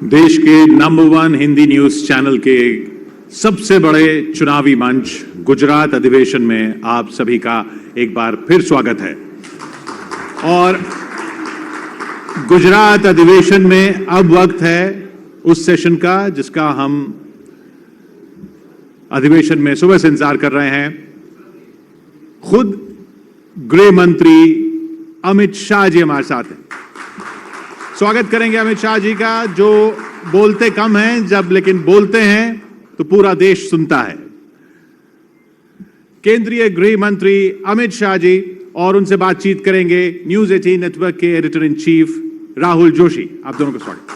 देश के number 1 Hindi news channel के सबसे बड़े चुनावी मंच गुजरात अधिवेशन में आप सभी का एक बार फिर स्वागत है। और गुजरात अधिवेशन में अब वक्त है उस सेशन का जिसका हम अधिवेशन में सुबह से इंतजार कर रहे हैं। खुद गृह मंत्री अमित शाह जी हमारे साथ हैं। स्वागत करेंगे अमित शाह जी का, जो बोलते कम हैं जब लेकिन बोलते हैं तो पूरा देश सुनता है। केंद्रीय गृह मंत्री अमित शाह जी, और उनसे बातचीत करेंगे न्यूज 18 नेटवर्क के editor in chief Rahul Joshi. आप दोनों का स्वागत।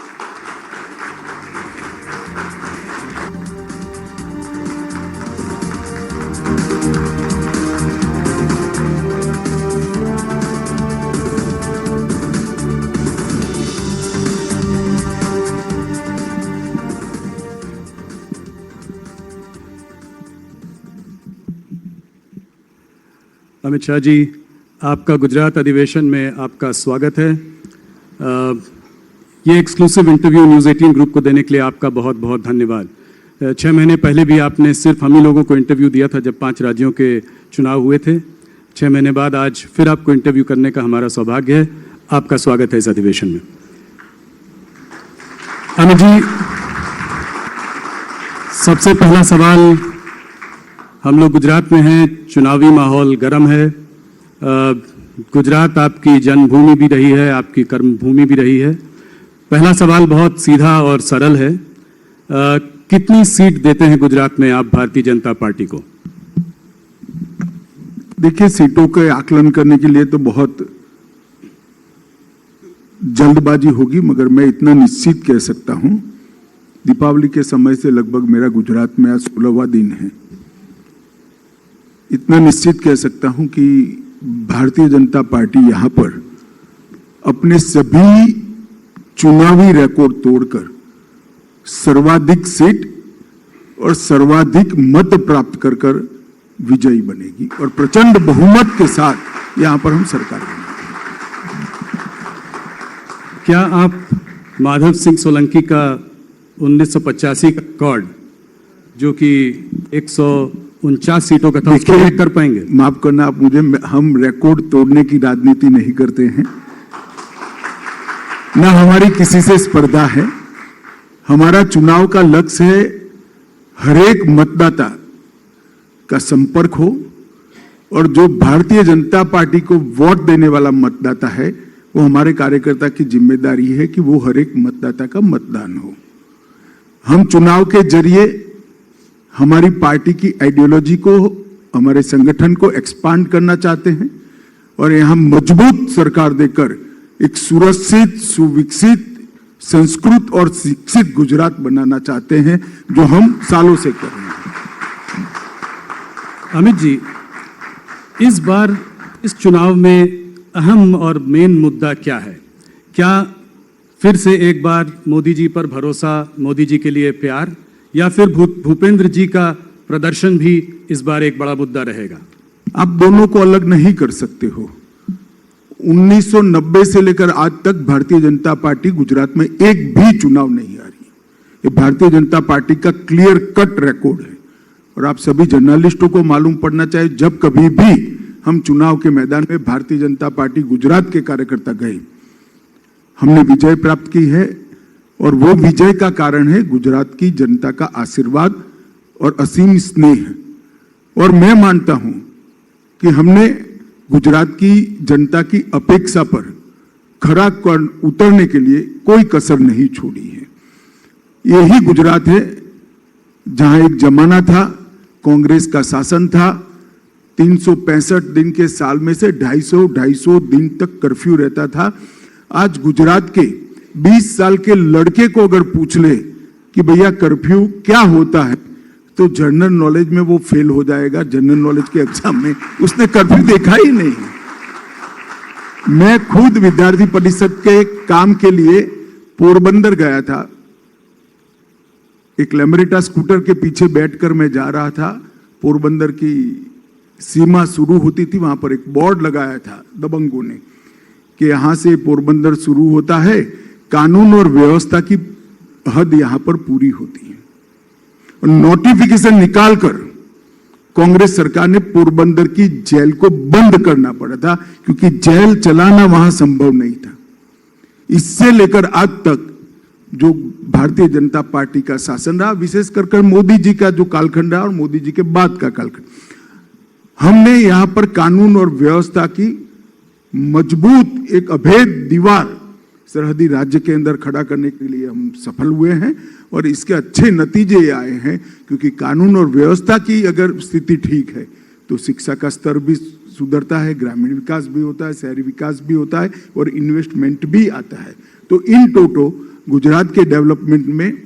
अमित शाह जी, आपका गुजरात अधिवेशन में आपका स्वागत है। ये एक्सक्लूसिव इंटरव्यू न्यूज़ 18 ग्रुप को देने के लिए आपका बहुत बहुत धन्यवाद। 6 महीने पहले भी आपने सिर्फ हम ही लोगों को इंटरव्यू दिया था जब 5 राज्यों के चुनाव हुए थे। 6 महीने बाद आज फिर आपको इंटरव्यू करने का हमारा सौभाग्य है। आपका स्वागत है इस अधिवेशन में। अमित जी, सबसे पहला सवाल, हम लोग गुजरात में हैं, चुनावी माहौल गर्म है। गुजरात आपकी जन्मभूमि भी रही है, आपकी कर्मभूमि भी रही है। पहला सवाल बहुत सीधा और सरल है, कितनी सीट देते हैं गुजरात में आप भारतीय जनता पार्टी को? देखिए, सीटों के आकलन करने के लिए तो बहुत जल्दबाजी होगी, मगर मैं इतना निश्चित कह सकता हूं, दीपावली के समय से लगभग मेरा गुजरात में आज 16वां दिन है। इतना निश्चित कह सकता हूं कि भारतीय जनता पार्टी यहां पर अपने सभी चुनावी रिकॉर्ड तोड़कर सर्वाधिक सीट और सर्वाधिक मत प्राप्त कर कर विजयी बनेगी और प्रचंड बहुमत के साथ यहां पर हम सरकार बनाएंगे। क्या आप माधव सिंह सोलंकी का 1985 का रिकॉर्ड, जो कि 149 सीटों का था, उसको ब्रेक कर पाएंगे? माफ करना आप मुझे, हम रिकॉर्ड तोड़ने की राजनीति नहीं करते हैं, ना हमारी किसी से स्पर्धा है। हमारा चुनाव का लक्ष्य है हर एक मतदाता का संपर्क हो, और जो भारतीय जनता पार्टी को वोट देने वाला मतदाता है वो हमारे कार्यकर्ता की जिम्मेदारी है कि वो हर एक मतदाता का मतदान हो। हम चुनाव के जरिए हमारी पार्टी की आइडियोलॉजी को, हमारे संगठन को एक्सपांड करना चाहते हैं और यहाँ मजबूत सरकार देकर एक सुरक्षित, सुविकसित, संस्कृत और शिक्षित गुजरात बनाना चाहते हैं, जो हम सालों से कर रहे हैं। अमित जी, इस बार इस चुनाव में अहम और मेन मुद्दा क्या है? क्या फिर से एक बार मोदी जी पर भरोसा, मोदी जी के लिए प्यार, या फिर भूपेंद्र जी का प्रदर्शन भी इस बार एक बड़ा मुद्दा रहेगा? आप दोनों को अलग नहीं कर सकते हो। 1990 से लेकर आज तक भारतीय जनता पार्टी गुजरात में एक भी चुनाव नहीं हारी है। ये भारतीय जनता पार्टी का क्लियर कट रिकॉर्ड है और आप सभी जर्नलिस्टों को मालूम पड़ना चाहिए, जब कभी भी हम चुनाव के मैदान में भारतीय जनता पार्टी गुजरात के कार्यकर्ता गए, हमने विजय प्राप्त की है। और वो विजय का कारण है गुजरात की जनता का आशीर्वाद और असीम स्नेह। और मैं मानता हूं कि हमने गुजरात की जनता की अपेक्षा पर खरा उतरने के लिए कोई कसर नहीं छोड़ी है। यही गुजरात है जहां एक जमाना था, कांग्रेस का शासन था, 365 दिन के साल में से 250 दिन तक कर्फ्यू रहता था। आज गुजरात के 20 साल के लड़के को अगर पूछ ले कि भैया कर्फ्यू क्या होता है, तो जनरल नॉलेज में वो फेल हो जाएगा। जनरल नॉलेज के एग्जाम में उसने कर्फ्यू देखा ही नहीं। मैं खुद विद्यार्थी परिषद के काम के लिए पोरबंदर गया था। एक लेमरेटा स्कूटर के पीछे बैठकर मैं जा रहा था। पोरबंदर की सीमा शुरू होती थी, वहां पर एक बोर्ड लगाया था दबंगों ने कि यहां से पोरबंदर शुरू होता है, कानून और व्यवस्था की हद यहां पर पूरी होती है। और नोटिफिकेशन निकालकर कांग्रेस सरकार ने पोरबंदर की जेल को बंद करना पड़ा था, क्योंकि जेल चलाना वहां संभव नहीं था। इससे लेकर आज तक जो भारतीय जनता पार्टी का शासन रहा, विशेष कर मोदी जी का जो कालखंड रहा और मोदी जी के बाद का कालखंड, हमने यहां पर कानून और व्यवस्था की मजबूत एक अभेद दीवार सरहदी राज्य के अंदर खड़ा करने के लिए हम सफल हुए हैं। और इसके अच्छे नतीजे ये आए हैं, क्योंकि कानून और व्यवस्था की अगर स्थिति ठीक है तो शिक्षा का स्तर भी सुधरता है, ग्रामीण विकास भी होता है, शहरी विकास भी होता है और इन्वेस्टमेंट भी आता है। तो इन टोटो गुजरात के डेवलपमेंट में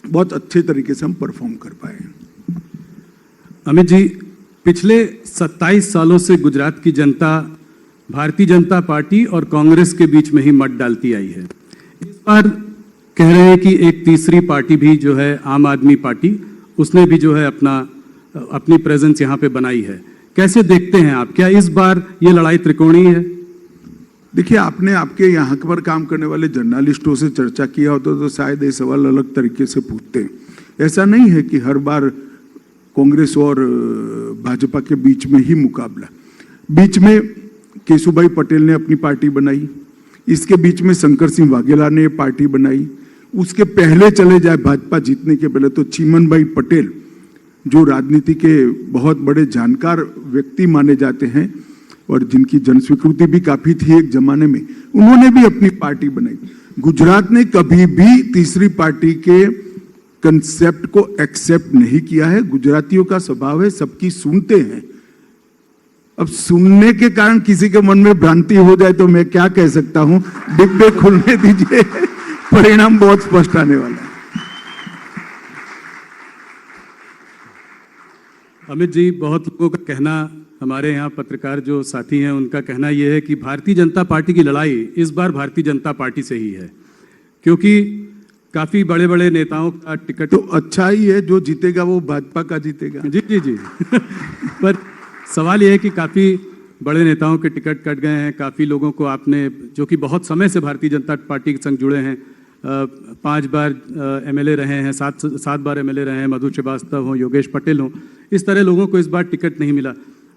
बहुत अच्छे तरीके से हम परफॉर्म कर पाए। अमित जी, पिछले 27 सालों से गुजरात की जनता भारतीय जनता पार्टी और कांग्रेस के बीच में ही मत डालती आई है। इस बार कह रहे हैं कि एक तीसरी पार्टी भी जो है आम आदमी पार्टी, उसने भी जो है अपनी प्रेजेंस यहाँ पे बनाई है। कैसे देखते हैं आप, क्या इस बार ये लड़ाई त्रिकोणीय है? देखिए, आपने आपके यहाँ पर काम करने वाले जर्नलिस्टों से चर्चा किया होता तो शायद ये सवाल अलग तरीके से पूछते हैं। ऐसा नहीं है कि हर बार कांग्रेस और भाजपा के बीच में ही मुकाबला। बीच में केशुभाई पटेल ने अपनी पार्टी बनाई, इसके बीच में शंकर सिंह वाघेला ने पार्टी बनाई, उसके पहले चले जाए भाजपा जीतने के पहले तो चिमन भाई पटेल, जो राजनीति के बहुत बड़े जानकार व्यक्ति माने जाते हैं और जिनकी जनस्वीकृति भी काफी थी एक जमाने में, उन्होंने भी अपनी पार्टी बनाई। गुजरात ने कभी भी तीसरी पार्टी के कंसेप्ट को एक्सेप्ट नहीं किया है। गुजरातियों का स्वभाव है सबकी सुनते हैं। अब सुनने के कारण किसी के मन में भ्रांति हो जाए तो मैं क्या कह सकता हूं, डिब्बे खुलने दीजिए, परिणाम बहुत स्पष्ट आने वाला है। अमित जी, बहुत लोगों का कहना, हमारे यहाँ पत्रकार जो साथी हैं उनका कहना यह है कि भारतीय जनता पार्टी की लड़ाई इस बार भारतीय जनता पार्टी से ही है, क्योंकि काफी बड़े बड़े नेताओं का टिकट तो अच्छा ही है, जो जीतेगा वो भाजपा का जीतेगा। जी जी जी पर सवाल यह है कि काफी बड़े नेताओं के टिकट कट गए हैं। काफी लोगों को आपने, जो कि बहुत समय से भारतीय जनता पार्टी के संग जुड़े हैं, 5 बार एमएलए रहे हैं, 7 बार एमएलए रहे हैं, मधु श्रीवास्तव हो, योगेश पटेल हो, इस तरह लोगों को इस बार टिकट नहीं मिला।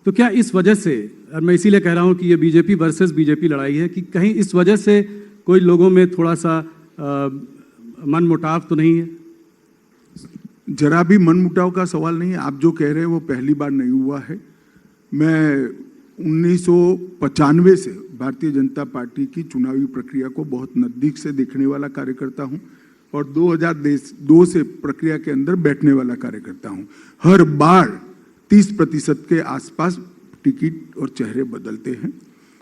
तो क्या इस वजह से, और मैं इसीलिए कह रहा हूं कि ये बीजेपी वर्सेस बीजेपी लड़ाई है, कि कहीं इस वजह से कोई लोगों में थोड़ा सा मन मुटाव तो नहीं है? जरा भी मन मुटाव का सवाल नहीं है। आप जो कह रहे हैं वो पहली बार नहीं हुआ है। मैं 1995 से भारतीय जनता पार्टी की चुनावी प्रक्रिया को बहुत नजदीक से देखने वाला कार्यकर्ता हूं और 2002 से प्रक्रिया के अंदर बैठने वाला कार्यकर्ता हूं। हर बार 30% के आसपास टिकट और चेहरे बदलते हैं।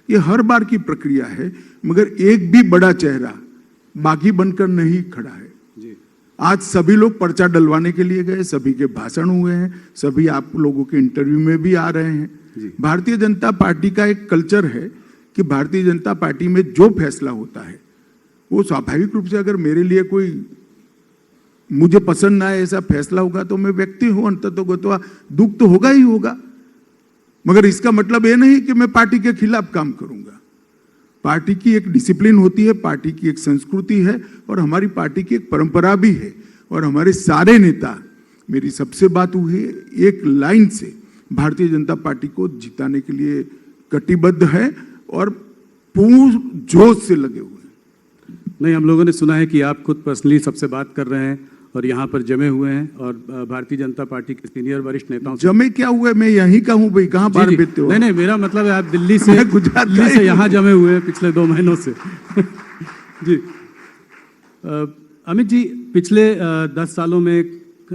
ये हर बार की प्रक्रिया है, मगर एक भी बड़ा चेहरा बागी बनकर नहीं खड़ा है। आज सभी लोग पर्चा डलवाने के लिए गए, सभी के भाषण हुए हैं, सभी आप लोगों के इंटरव्यू में भी आ रहे हैं। भारतीय जनता पार्टी का एक कल्चर है कि भारतीय जनता पार्टी में जो फैसला होता है वो स्वाभाविक रूप से, अगर मेरे लिए कोई मुझे पसंद ना है ऐसा फैसला होगा तो मैं व्यक्ति हूं, अंततोगत्वा दुख तो होगा ही होगा, मगर इसका मतलब ये नहीं कि मैं पार्टी के खिलाफ काम करूंगा। पार्टी की एक डिसिप्लिन होती है, पार्टी की एक संस्कृति है और हमारी पार्टी की एक परंपरा भी है। और हमारे सारे नेता, मेरी सबसे बात हुई है, एक लाइन से भारतीय जनता पार्टी को जिताने के लिए कटिबद्ध है और पूर्ण जोश से लगे हुए हैं। नहीं, हम लोगों ने सुना है कि आप खुद पर्सनली सबसे बात कर रहे हैं और यहाँ पर जमे हुए हैं और भारतीय जनता पार्टी के सीनियर वरिष्ठ नेताओं से। जमे क्या हुए, मैं यहीं का हूँ भाई, कहाँ बाहर बेचते हो? नहीं, मेरा मतलब है आप दिल्ली से यहाँ जमे हुए हैं पिछले 2 महीनों से। जी अमित जी, पिछले 10 सालों में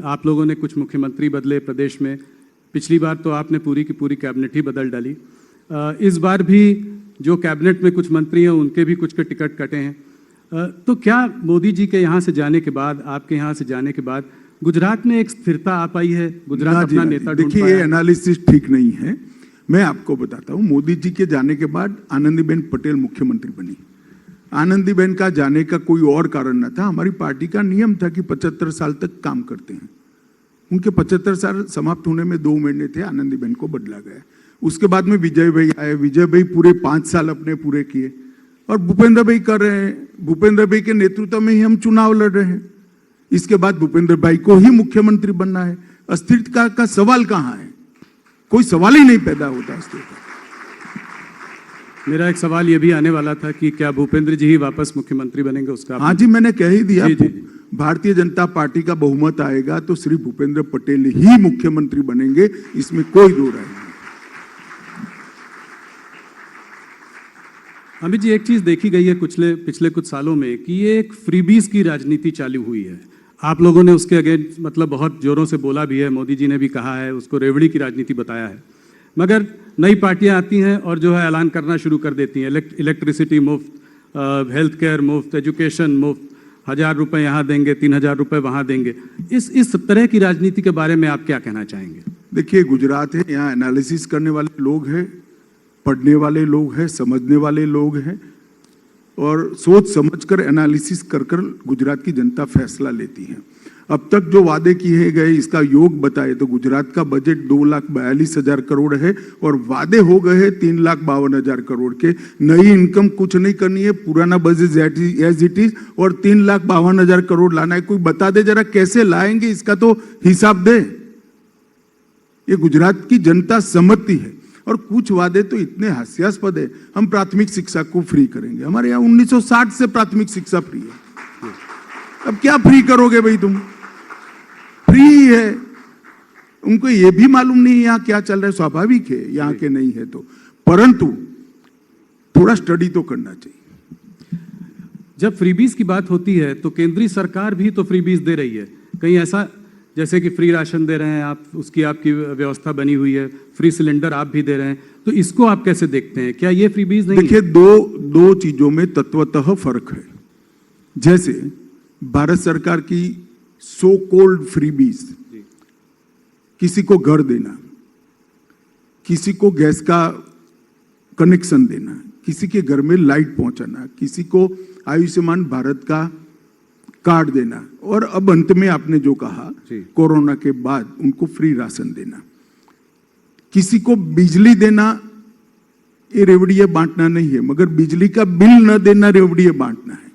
आप लोगों ने कुछ मुख्यमंत्री बदले प्रदेश में। पिछली बार तो आपने पूरी की पूरी कैबिनेट ही बदल डाली। इस बार भी जो कैबिनेट में कुछ मंत्री हैं उनके भी कुछ के टिकट कटे हैं। तो क्या मोदी जी के यहाँ से जाने के बाद, आपके यहाँ से जाने के बाद गुजरात में एक स्थिरता आ पाई है? गुजरात अपना नेता ढूंढ देखिए, ये एनालिसिस ठीक नहीं है। मैं आपको बताता हूँ, मोदी जी के जाने के बाद आनंदीबेन पटेल मुख्यमंत्री बनी। आनंदीबेन का जाने का कोई और कारण न था, हमारी पार्टी का नियम था कि 75 साल तक काम करते हैं। उनके 75 साल समाप्त होने में 2 महीने थे, आनंदीबेन को बदला गया। उसके बाद में विजय भाई आए, विजय भाई पूरे 5 साल अपने पूरे किए और भूपेंद्र भाई कर रहे हैं। भूपेंद्र भाई के नेतृत्व में ही हम चुनाव लड़ रहे हैं। इसके बाद भूपेंद्र भाई को ही मुख्यमंत्री बनना है। अस्थिरता का सवाल कहां है? कोई सवाल ही नहीं पैदा होता अस्थिरता। मेरा एक सवाल ये भी आने वाला था कि क्या भूपेंद्र जी ही वापस मुख्यमंत्री बनेंगे, उसका हाँ जी, मैंने कह ही दिया। जी, जी। भारतीय जनता पार्टी का बहुमत आएगा तो श्री भूपेंद्र पटेल ही मुख्यमंत्री बनेंगे, इसमें कोई दो राय नहीं। अमित जी, एक चीज देखी गई है पिछले कुछ सालों में कि ये एक फ्रीबीज की राजनीति चालू हुई है। आप लोगों ने उसके अगेंस्ट मतलब बहुत जोरों से बोला भी है, मोदी जी ने भी कहा है, उसको रेवड़ी की राजनीति बताया है। मगर नई पार्टियां आती हैं और जो है ऐलान करना शुरू कर देती हैं, इलेक्ट्रिसिटी मुफ्त, हेल्थ केयर मुफ्त, एजुकेशन मुफ्त, 1000 रुपये यहाँ देंगे, 3000 रुपये वहाँ देंगे। इस तरह की राजनीति के बारे में आप क्या कहना चाहेंगे? देखिए, गुजरात है, यहाँ एनालिसिस करने वाले लोग हैं, पढ़ने वाले लोग हैं, समझने वाले लोग हैं, और सोच समझकर एनालिसिस कर कर गुजरात की जनता फैसला लेती है। अब तक जो वादे किए गए इसका योग बताए तो गुजरात का बजट 2,42,000 करोड़ है और वादे हो गए हैं 3,52,000 करोड़ के। नई इनकम कुछ नहीं करनी है, पुराना बजट एज इट इज, और 3,52,000 करोड़ लाना है। कोई बता दे जरा कैसे लाएंगे, इसका तो हिसाब दे। ये गुजरात की जनता समझती है। और कुछ वादे तो इतने हास्यास्पद है, हम प्राथमिक शिक्षा को फ्री करेंगे। हमारे यहाँ 1960 से प्राथमिक शिक्षा फ्री है, अब क्या फ्री करोगे भाई तुम? फ्री है। उनको ये भी मालूम नहीं यहाँ क्या चल रहा है, स्वाभाविक है यहाँ के नहीं है तो, परंतु थोड़ा स्टडी तो करना चाहिए। जब फ्रीबीज की बात होती है तो केंद्रीय सरकार भी तो फ्रीबीज दे रही है। कहीं ऐसा जैसे कि फ्री राशन दे रहे हैं आप, उसकी आपकी व्यवस्था बनी हुई है, फ्री सिलेंडर आप भी दे रहे हैं, तो इसको आप कैसे देखते हैं? क्या ये फ्रीबीज नहीं? देखिए, दो चीजों में तत्वतः फर्क है। जैसे भारत सरकार की सो कॉल्ड फ्रीबीज, किसी को घर देना, किसी को गैस का कनेक्शन देना, किसी के घर में लाइट पहुंचाना, किसी को आयुष्मान भारत का कार्ड देना, और अब अंत में आपने जो कहा कोरोना के बाद उनको फ्री राशन देना, किसी को बिजली देना, ये रेवड़िया बांटना नहीं है, मगर बिजली का बिल न देना रेवड़िया बांटना है।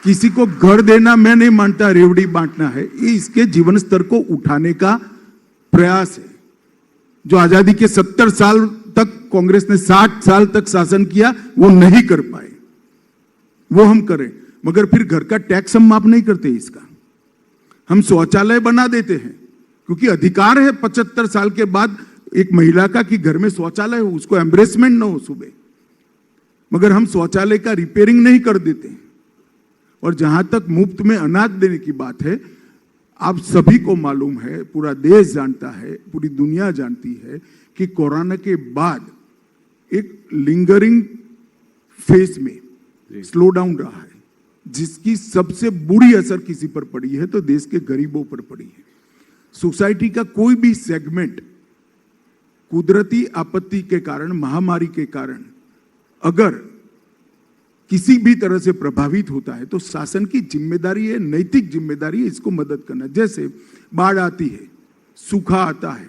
किसी को घर देना मैं नहीं मानता रेवड़ी बांटना है, ये इसके जीवन स्तर को उठाने का प्रयास है। जो आजादी के 70 साल तक कांग्रेस ने 60 साल तक शासन किया वो नहीं कर पाए, वो हम करें। मगर फिर घर का टैक्स हम माफ नहीं करते, इसका हम शौचालय बना देते हैं, क्योंकि अधिकार है 75 साल के बाद एक महिला का कि घर में शौचालय हो, उसको एम्ब्रेसमेंट ना हो सुबह, मगर हम शौचालय का रिपेयरिंग नहीं कर देते। और जहां तक मुफ्त में अनाज देने की बात है, आप सभी को मालूम है, पूरा देश जानता है, पूरी दुनिया जानती है कि कोरोना के बाद एक लिंगरिंग फेज में स्लो डाउन रहा है, जिसकी सबसे बुरी असर किसी पर पड़ी है तो देश के गरीबों पर पड़ी है। सोसाइटी का कोई भी सेगमेंट कुदरती आपत्ति के कारण, महामारी के कारण अगर किसी भी तरह से प्रभावित होता है तो शासन की जिम्मेदारी है, नैतिक जिम्मेदारी है इसको मदद करना। जैसे बाढ़ आती है, सूखा आता है,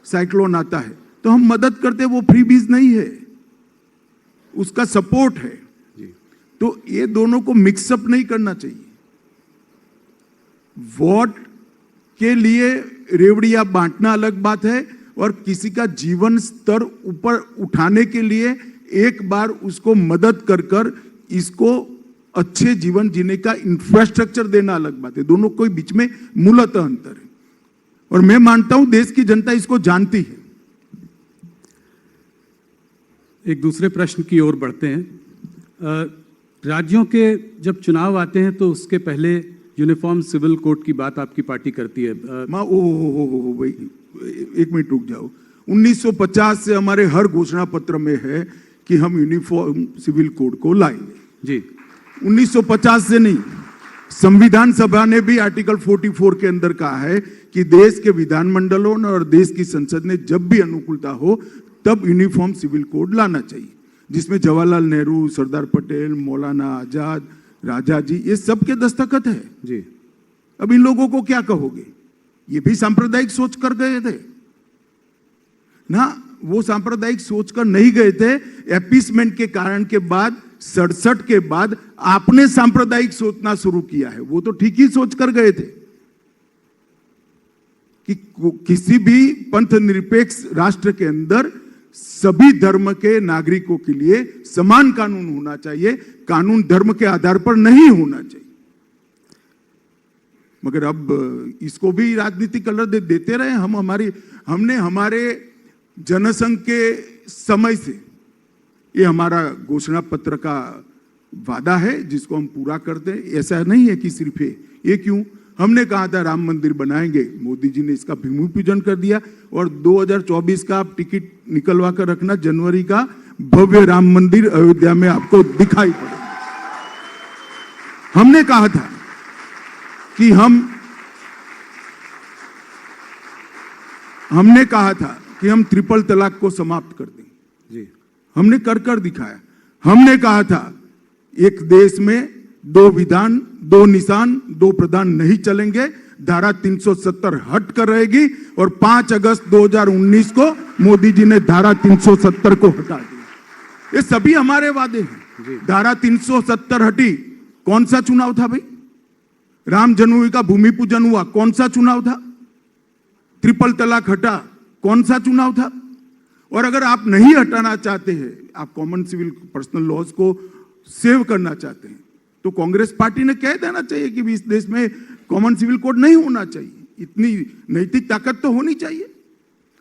साइक्लोन आता है, तो हम मदद करते, वो फ्रीबीज नहीं है, उसका सपोर्ट है। तो ये दोनों को मिक्सअप नहीं करना चाहिए। वोट के लिए रेवड़िया बांटना अलग बात है, और किसी का जीवन स्तर ऊपर उठाने के लिए एक बार उसको मदद कर कर इसको अच्छे जीवन जीने का इंफ्रास्ट्रक्चर देना अलग बात है। दोनों कोई बीच में मूलतः अंतर है, और मैं मानता हूं देश की जनता इसको जानती है। एक दूसरे प्रश्न की ओर बढ़ते हैं। राज्यों के जब चुनाव आते हैं तो उसके पहले यूनिफॉर्म सिविल कोड की बात आपकी पार्टी करती है। भाई एक मिनट रुक जाओ। 1950 से हमारे हर घोषणा पत्र में है कि हम यूनिफॉर्म सिविल कोड को लाएंगे जी। 1950 से नहीं, संविधान सभा ने भी आर्टिकल 44 के अंदर कहा है कि देश के विधानमंडलों और देश की संसद ने जब भी अनुकूलता हो तब यूनिफॉर्म सिविल कोड लाना चाहिए, जिसमें जवाहरलाल नेहरू, सरदार पटेल, मौलाना आजाद, राजा जी, ये सब के दस्तखत है जी। अब इन लोगों को क्या कहोगे? ये भी सांप्रदायिक सोच कर गए थे ना, वो सांप्रदायिक सोच कर नहीं गए थे। एपीसमेंट के कारण के बाद 1967 के बाद आपने सांप्रदायिक सोचना शुरू किया है। वो तो ठीक ही सोच कर गए थे कि किसी भी पंथ निरपेक्ष राष्ट्र के अंदर सभी धर्म के नागरिकों के लिए समान कानून होना चाहिए, कानून धर्म के आधार पर नहीं होना चाहिए। मगर अब इसको भी राजनीतिक कलर देते रहे। हमने हमारे जनसंघ के समय से ये हमारा घोषणा पत्र का वादा है जिसको हम पूरा करते हैं। ऐसा नहीं है कि सिर्फ ये क्यों, हमने कहा था राम मंदिर बनाएंगे, मोदी जी ने इसका भूमि पूजन कर दिया और 2024 का आप टिकट निकलवा कर रखना, जनवरी का भव्य राम मंदिर अयोध्या में आपको दिखाई पड़ेगा। हमने कहा था कि हमने कहा था कि हम ट्रिपल तलाक को समाप्त कर देंगे जी, हमने कर दिखाया। हमने कहा था एक देश में 2 विधान 2 निशान 2 प्रधान नहीं चलेंगे, धारा 370 हट कर रहेगी और 5 अगस्त 2019 को मोदी जी ने धारा 370 को हटा दिया। ये सभी हमारे वादे हैं। धारा 370 हटी, कौन सा चुनाव था भाई? राम जन्मभूमि का भूमि पूजन हुआ, कौन सा चुनाव था? ट्रिपल तलाक हटा, कौन सा चुनाव था? और अगर आप नहीं हटाना चाहते हैं, आप कॉमन सिविल पर्सनल लॉज को सेव करना चाहते हैं, तो कांग्रेस पार्टी ने कह देना चाहिए कि इस देश में कॉमन सिविल कोड नहीं होना चाहिए। इतनी नैतिक ताकत तो होनी चाहिए।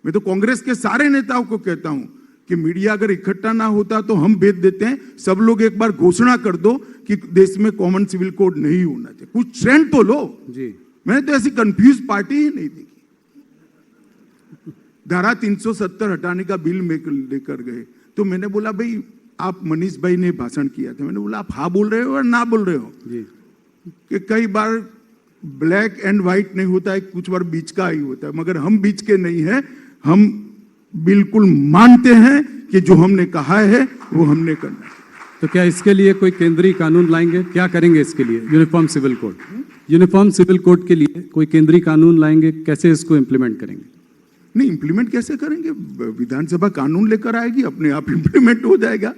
मैं तो कांग्रेस के सारे नेताओं को कहता हूं कि मीडिया अगर इकट्ठा ना होता तो हम भेज देते हैं, सब लोग एक बार घोषणा कर दो कि देश में कॉमन सिविल कोड नहीं होना चाहिए। कुछ ट्रेंड तो लो जी। मैंने तो ऐसी कंफ्यूज पार्टी ही नहीं देखी। धारा 370 हटाने का बिल लेकर गए तो मैंने बोला भाई, आप मनीष भाई ने भाषण किया था, मैंने बोला आप हाँ बोल रहे हो और ना बोल रहे हो जी। कि कई बार ब्लैक एंड व्हाइट नहीं होता है, कुछ बार बीच का ही होता है, मगर हम बीच के नहीं है। हम बिल्कुल मानते हैं कि जो हमने कहा है वो हमने करना है। तो क्या इसके लिए कोई केंद्रीय कानून लाएंगे? क्या करेंगे इसके लिए? Uniform civil code, uniform civil code के लिए कोई केंद्रीय कानून लाएंगे? कैसे इसको इंप्लीमेंट करेंगे? नहीं, इंप्लीमेंट कैसे करेंगे? विधानसभा कानून लेकर आएगी, अपने आप इंप्लीमेंट हो जाएगा।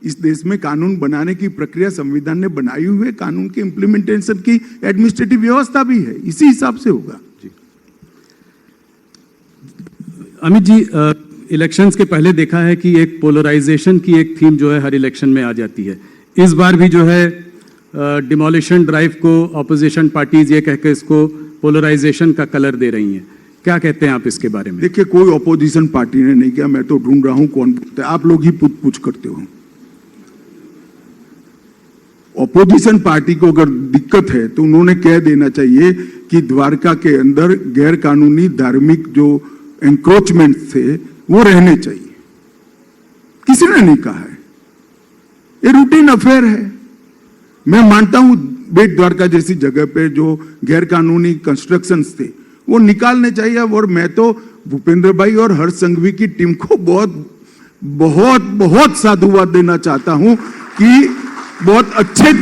इस देश में कानून बनाने की प्रक्रिया संविधान ने बनाई हुई है, कानून के इंप्लीमेंटेशन की एडमिनिस्ट्रेटिव व्यवस्था भी है, इसी हिसाब से होगा। अमित जी, इलेक्शंस के पहले देखा है कि एक पोलराइजेशन की एक थीम जो है हर इलेक्शन में आ जाती है। इस बार भी जो है डिमोलिशन ड्राइव को ऑपोजिशन पार्टीज ये कहकर इसको पोलराइजेशन का कलर दे रही हैं। क्या कहते हैं आप इसके बारे में? देखिए, कोई ऑपोजिशन पार्टी ने नहीं किया, मैं तो ढूंढ रहा हूं कौन पूछता है। आप लोग ही पूछ करते हो। ऑपोजिशन पार्टी को अगर दिक्कत है तो उन्होंने कह देना चाहिए कि द्वारका के अंदर गैर कानूनी धार्मिक जो एंक्रोचमेंट थे वो रहने चाहिए। किसी ने नहीं कहा है, ये रूटीन अफेयर है। मैं मानता हूं बेट द्वारका जैसी जगह पे जो गैर कानूनी कंस्ट्रक्शंस थे वो निकालने चाहिए। और मैं तो भूपेंद्र भाई और हर्ष संघवी की टीम को बहुत बहुत बहुत साधुवाद देना चाहता हूं कि बहुत अच्छे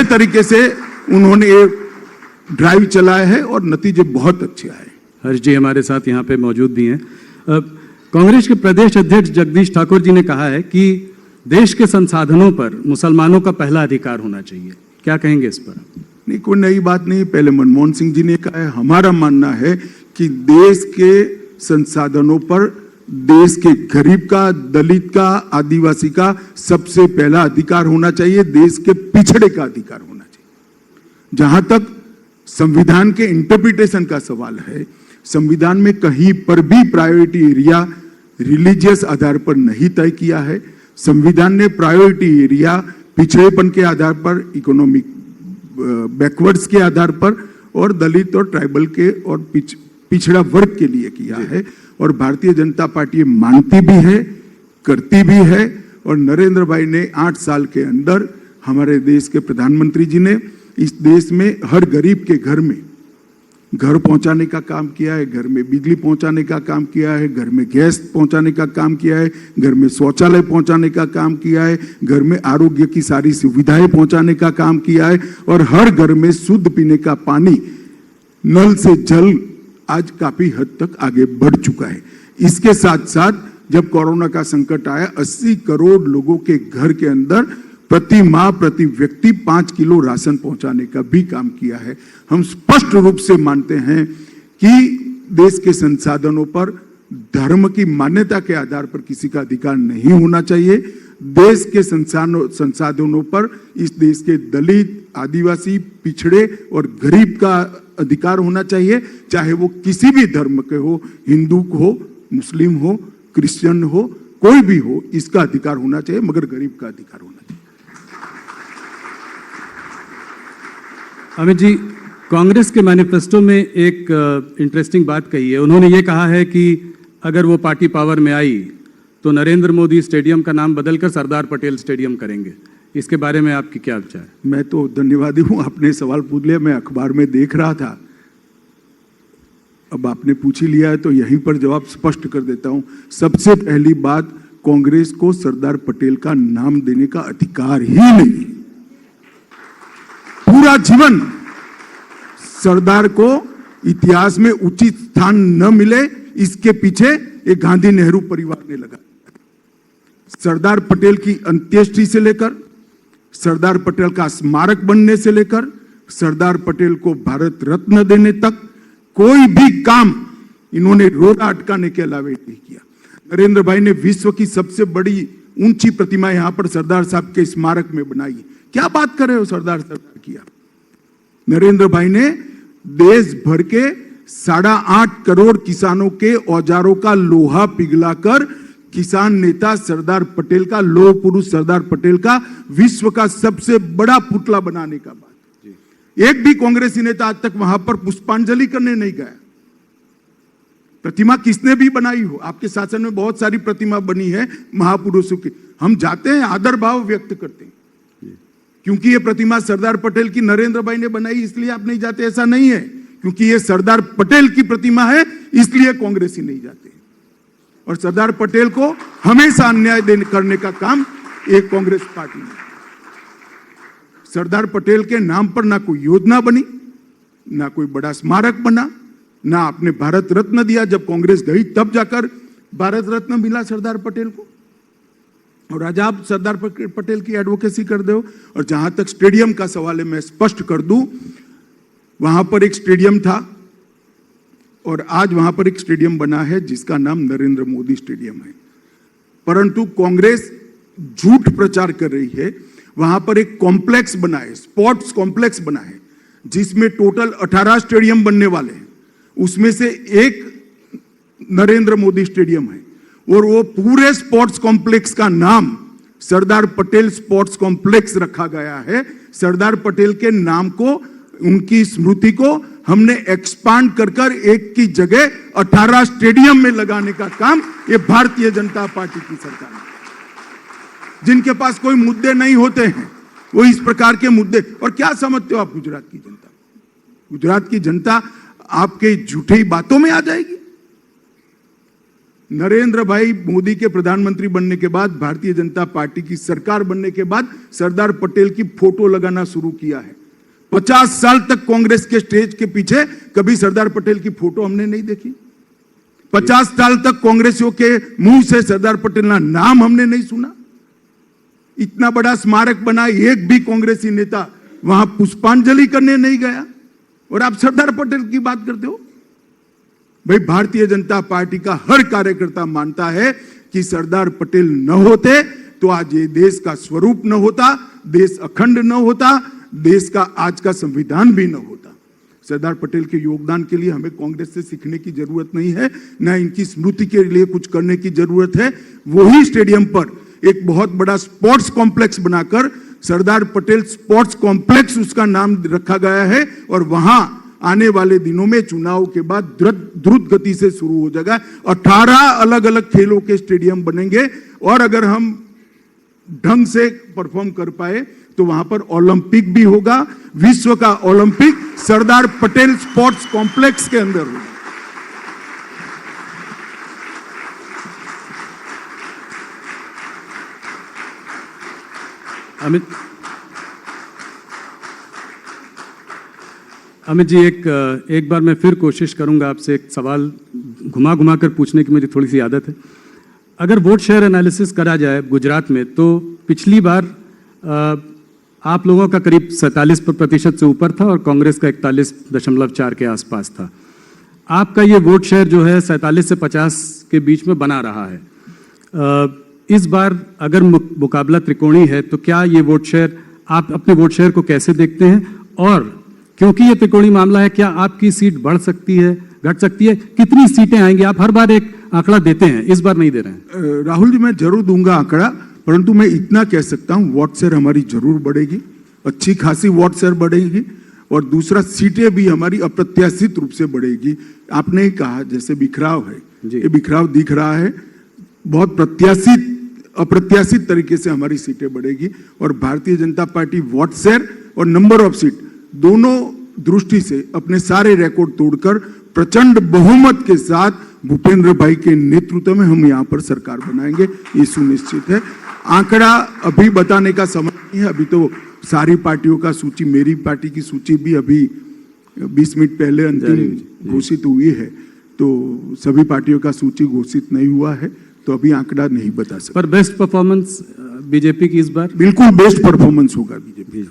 तरीके से उन्होंने ये ड्राइव चलाया है और नतीजे बहुत अच्छे आए। हर्ष जी हमारे साथ यहाँ पे मौजूद भी हैं। कांग्रेस के प्रदेश अध्यक्ष जगदीश ठाकुर जी ने कहा है कि देश के संसाधनों पर मुसलमानों का पहला अधिकार होना चाहिए। क्या कहेंगे इस पर? नहीं, कोई नई बात नहीं। पहले मनमोहन सिंह जी ने कहा है। हमारा मानना है कि देश के संसाधनों पर देश के गरीब का, दलित का, आदिवासी का सबसे पहला अधिकार होना चाहिए, देश के पिछड़े का अधिकार होना चाहिए। जहां तक संविधान के इंटरप्रिटेशन का सवाल है, संविधान में कहीं पर भी प्रायोरिटी एरिया रिलीजियस आधार पर नहीं तय किया है। संविधान ने प्रायोरिटी एरिया पिछड़ेपन के आधार पर, इकोनॉमिक बैकवर्ड्स के आधार पर और दलित और ट्राइबल के और पिछड़ा वर्ग के लिए किया है। और भारतीय जनता पार्टी मानती भी है, करती भी है। और नरेंद्र भाई ने 8 साल के अंदर, हमारे देश के प्रधानमंत्री जी ने इस देश में हर गरीब के घर में घर पहुंचाने का काम किया है, घर में बिजली पहुंचाने का काम किया है, घर में गैस पहुंचाने का काम किया है, घर में शौचालय पहुंचाने का काम किया है, घर में आरोग्य की सारी सुविधाएं पहुंचाने का काम किया है और हर घर में शुद्ध पीने का पानी, नल से जल आज काफी हद तक आगे बढ़ चुका है। इसके साथ साथ जब कोरोना का संकट आया, 80 करोड़ लोगों के घर के अंदर प्रति माह प्रति व्यक्ति 5 किलो राशन पहुंचाने का भी काम किया है। हम स्पष्ट रूप से मानते हैं कि देश के संसाधनों पर धर्म की मान्यता के आधार पर किसी का अधिकार नहीं होना चाहिए। देश के संसाधनों पर इस देश के दलित, आदिवासी, पिछड़े और गरीब का अधिकार होना चाहिए, चाहे वो किसी भी धर्म के हो, हिंदू हो, मुस्लिम हो, क्रिश्चियन हो, कोई भी हो, इसका अधिकार होना चाहिए, मगर गरीब का अधिकार होना चाहिए। अमित जी, कांग्रेस के मैनिफेस्टो में एक इंटरेस्टिंग बात कही है। उन्होंने ये कहा है कि अगर वो पार्टी पावर में आई तो नरेंद्र मोदी स्टेडियम का नाम बदलकर सरदार पटेल स्टेडियम करेंगे। इसके बारे में आपकी क्या विचार है? मैं तो धन्यवादी हूं, आपने सवाल पूछ लिया। मैं अखबार में देख रहा था, अब आपने पूछ ही लिया है तो यहीं पर जवाब स्पष्ट कर देता हूं। सबसे पहली बात, कांग्रेस को सरदार पटेल का नाम देने का अधिकार ही नहीं। पूरा जीवन सरदार को इतिहास में उचित स्थान न मिले, इसके पीछे एक गांधी नेहरू परिवार ने लगा। सरदार पटेल की अंत्येष्टि से लेकर, सरदार पटेल का स्मारक बनने से लेकर, सरदार पटेल को भारत रत्न देने तक कोई भी काम इन्होंने रोड़ा अटकाने के अलावा नहीं किया। नरेंद्र भाई ने विश्व की सबसे बड़ी ऊंची प्रतिमा यहां पर सरदार साहब के स्मारक में बनाई। क्या बात कर रहे हो, सरदार किया। नरेंद्र भाई ने देश भर के 8.5 करोड़ किसानों के औजारों का लोहा पिघलाकर किसान नेता सरदार पटेल का, लौह पुरुष सरदार पटेल का विश्व का सबसे बड़ा पुतला बनाने का बात। एक भी कांग्रेसी नेता आज तक वहां पर पुष्पांजलि करने नहीं गया। प्रतिमा किसने भी बनाई हो, आपके शासन में बहुत सारी प्रतिमा बनी है महापुरुषों की, हम जाते हैं, आदर भाव व्यक्त करते हैं। क्योंकि ये प्रतिमा सरदार पटेल की नरेंद्र भाई ने बनाई इसलिए आप नहीं जाते, ऐसा नहीं है। क्योंकि ये सरदार पटेल की प्रतिमा है इसलिए कांग्रेसी नहीं जाते। और सरदार पटेल को हमेशा अन्याय करने का काम एक कांग्रेस पार्टी ने। सरदार पटेल के नाम पर ना कोई योजना बनी, ना कोई बड़ा स्मारक बना, ना आपने भारत रत्न दिया। जब कांग्रेस गई तब जाकर भारत रत्न मिला सरदार पटेल को। और आज आप सरदार पटेल की एडवोकेसी कर दो। और जहां तक स्टेडियम का सवाल है, मैं स्पष्ट कर दूं, वहां पर एक स्टेडियम था और आज वहां पर एक स्टेडियम बना है जिसका नाम नरेंद्र मोदी स्टेडियम है। परंतु कांग्रेस झूठ प्रचार कर रही है। वहां पर एक कॉम्प्लेक्स बना है, स्पोर्ट्स कॉम्प्लेक्स बना है, जिसमें टोटल 18 स्टेडियम बनने वाले हैं। उसमें से एक नरेंद्र मोदी स्टेडियम है और वो पूरे स्पोर्ट्स कॉम्प्लेक्स का नाम सरदार पटेल स्पोर्ट्स कॉम्प्लेक्स रखा गया है। सरदार पटेल के नाम को, उनकी स्मृति को हमने एक्सपांड कर एक की जगह 18 स्टेडियम में लगाने का काम ये भारतीय जनता पार्टी की सरकार है। जिनके पास कोई मुद्दे नहीं होते हैं वो इस प्रकार के मुद्दे। और क्या समझते हो आप गुजरात की जनता? गुजरात की जनता आपके झूठी बातों में आ जाएगी। नरेंद्र भाई मोदी के प्रधानमंत्री बनने के बाद, भारतीय जनता पार्टी की सरकार बनने के बाद सरदार पटेल की फोटो लगाना शुरू किया है। 50 साल तक कांग्रेस के स्टेज के पीछे कभी सरदार पटेल की फोटो हमने नहीं देखी। 50 साल तक कांग्रेसियों के मुंह से सरदार पटेल का नाम हमने नहीं सुना। इतना बड़ा स्मारक बना, एक भी कांग्रेसी नेता वहां पुष्पांजलि करने नहीं गया और आप सरदार पटेल की बात करते हो। भाई, भारतीय जनता पार्टी का हर कार्यकर्ता मानता है कि सरदार पटेल न होते तो आज ये देश का स्वरूप न होता, देश अखंड न होता, देश का आज का संविधान भी न होता। सरदार पटेल के योगदान के लिए हमें कांग्रेस से सीखने की जरूरत नहीं है, ना इनकी स्मृति के लिए कुछ करने की जरूरत है। वही स्टेडियम पर एक बहुत बड़ा स्पोर्ट्स कॉम्प्लेक्स बनाकर सरदार पटेल स्पोर्ट्स कॉम्प्लेक्स उसका नाम रखा गया है और वहां आने वाले दिनों में चुनाव के बाद द्रुत गति से शुरू हो जाएगा। 18 अलग अलग खेलों के स्टेडियम बनेंगे और अगर हम ढंग से परफॉर्म कर पाए तो वहां पर ओलंपिक भी होगा। विश्व का Olympic Sardar Patel sports complex के अंदर होगा। अमित जी, एक बार मैं फिर कोशिश करूंगा आपसे एक सवाल घुमा घुमा कर पूछने की मेरी थोड़ी सी आदत है। अगर वोट शेयर एनालिसिस करा जाए गुजरात में, तो पिछली बार आप लोगों का करीब 47% से ऊपर था और कांग्रेस का 41.4 के आसपास था। आपका ये वोट शेयर जो है 47 से 50 के बीच में बना रहा है। इस बार अगर मुकाबला त्रिकोणीय है, तो क्या ये वोट शेयर, आप अपने वोट शेयर को कैसे देखते हैं? और क्योंकि ये त्रिकोणीय मामला है, क्या आपकी सीट बढ़ सकती है, घट सकती है? कितनी सीटें आएंगी? आप हर बार एक आंकड़ा देते हैं, इस बार नहीं दे रहे हैं। राहुल जी, मैं जरूर दूंगा आंकड़ा, परंतु मैं इतना कह सकता हूं, वोट शेयर हमारी जरूर बढ़ेगी, अच्छी खासी वोट शेयर बढ़ेगी। और दूसरा, सीटें भी हमारी अप्रत्याशित रूप से बढ़ेगी। आपने ही कहा जैसे बिखराव है, ये बिखराव दिख रहा है, बहुत अप्रत्याशित तरीके से हमारी सीटें बढ़ेगी। और Bharatiya Janata party vote share और नंबर ऑफ सीट दोनों दृष्टि से अपने सारे रिकॉर्ड तोड़कर प्रचंड बहुमत के साथ भूपेंद्र भाई के नेतृत्व में हम यहाँ पर सरकार बनाएंगे, ये सुनिश्चित है। आंकड़ा अभी बताने का समय नहीं है, अभी तो सारी पार्टियों का सूची, मेरी पार्टी की सूची भी अभी 20 मिनट पहले अंतिम घोषित हुई है, तो सभी पार्टियों का सूची घोषित नहीं हुआ है, तो अभी आंकड़ा नहीं बता सकते। पर बेस्ट परफॉर्मेंस बीजेपी की इस बार? बिल्कुल बेस्ट परफॉर्मेंस होगा बीजेपी।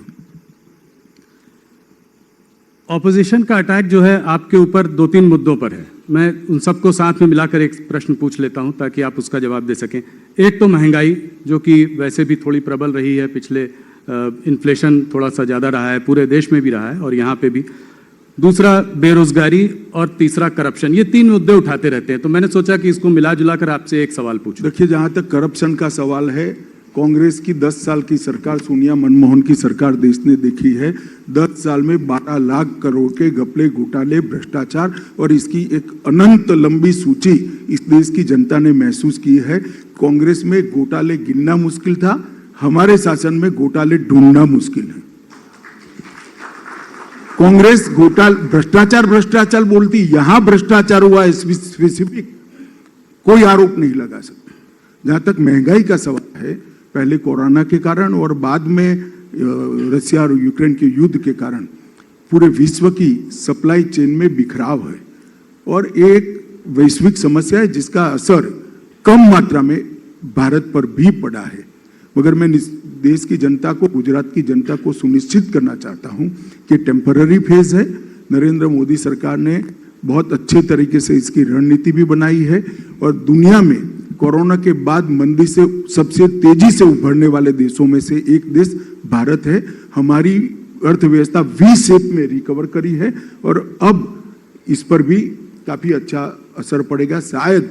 ऑपोजिशन का अटैक जो है आपके ऊपर 2-3 मुद्दों पर है। मैं उन सबको साथ में मिलाकर एक प्रश्न पूछ लेता हूं ताकि आप उसका जवाब दे सकें। एक तो महंगाई, जो कि वैसे भी थोड़ी प्रबल रही है, पिछले इन्फ्लेशन थोड़ा सा ज़्यादा रहा है, पूरे देश में भी रहा है और यहाँ पे भी। दूसरा बेरोजगारी और तीसरा करप्शन, ये 3 मुद्दे उठाते रहते हैं। तो मैंने सोचा कि इसको मिला जुला कर आपसे एक सवाल पूछूं। देखिए, जहां तक करप्शन का सवाल है, कांग्रेस की 10 साल की सरकार, सोनिया मनमोहन की सरकार देश ने देखी है। 10 साल में 12 लाख करोड़ के घपले, घोटाले, भ्रष्टाचार और इसकी एक अनंत लंबी सूची इस देश की जनता ने महसूस की है। कांग्रेस में घोटाले गिनना मुश्किल था, हमारे शासन में घोटाले ढूंढना मुश्किल है। कांग्रेस भ्रष्टाचार बोलती, यहां भ्रष्टाचार हुआ है स्पेसिफिक कोई आरोप नहीं लगा सकते। जहां तक महंगाई का सवाल है, पहले कोरोना के कारण और बाद में रशिया और यूक्रेन के युद्ध के कारण पूरे विश्व की सप्लाई चेन में बिखराव है और एक वैश्विक समस्या है जिसका असर कम मात्रा में भारत पर भी पड़ा है। मगर मैं देश की जनता को, गुजरात की जनता को सुनिश्चित करना चाहता हूं कि टेम्पररी फेज है। नरेंद्र मोदी सरकार ने बहुत अच्छे तरीके से इसकी रणनीति भी बनाई है और दुनिया में कोरोना के बाद मंदी से सबसे तेजी से उभरने वाले देशों में से एक देश भारत है। हमारी अर्थव्यवस्था वी शेप में रिकवर करी है और अब इस पर भी काफी अच्छा असर पड़ेगा। शायद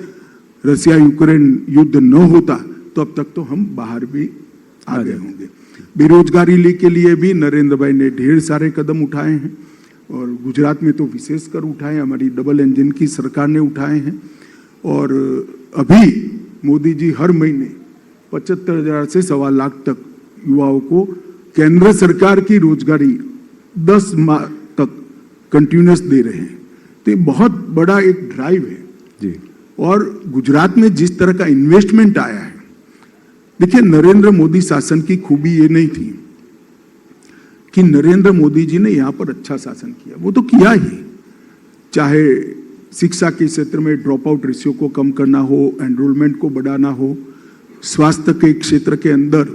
रशिया यूक्रेन युद्ध न होता तो अब तक तो हम बाहर भी आ गए होंगे। बेरोजगारी के लिए भी नरेंद्र भाई ने ढेर सारे कदम उठाए हैं और गुजरात में तो विशेषकर उठाए, हमारी डबल इंजन की सरकार ने उठाए हैं। और अभी मोदी जी हर महीने 75,000 से 1.25 लाख तक युवाओं को केंद्र सरकार की रोजगारी 10 माह तक कंटिन्यूस दे रहे हैं। तो ये बहुत बड़ा एक ड्राइव है जी। और गुजरात में जिस तरह का इन्वेस्टमेंट आया है, देखिए नरेंद्र मोदी शासन की खूबी ये नहीं थी कि नरेंद्र मोदी जी ने यहाँ पर अच्छा शासन किया, वो तो किया ही। चाहे शिक्षा के क्षेत्र में ड्रॉप आउट रेशियो को कम करना हो, एनरोलमेंट को बढ़ाना हो, स्वास्थ्य के क्षेत्र के अंदर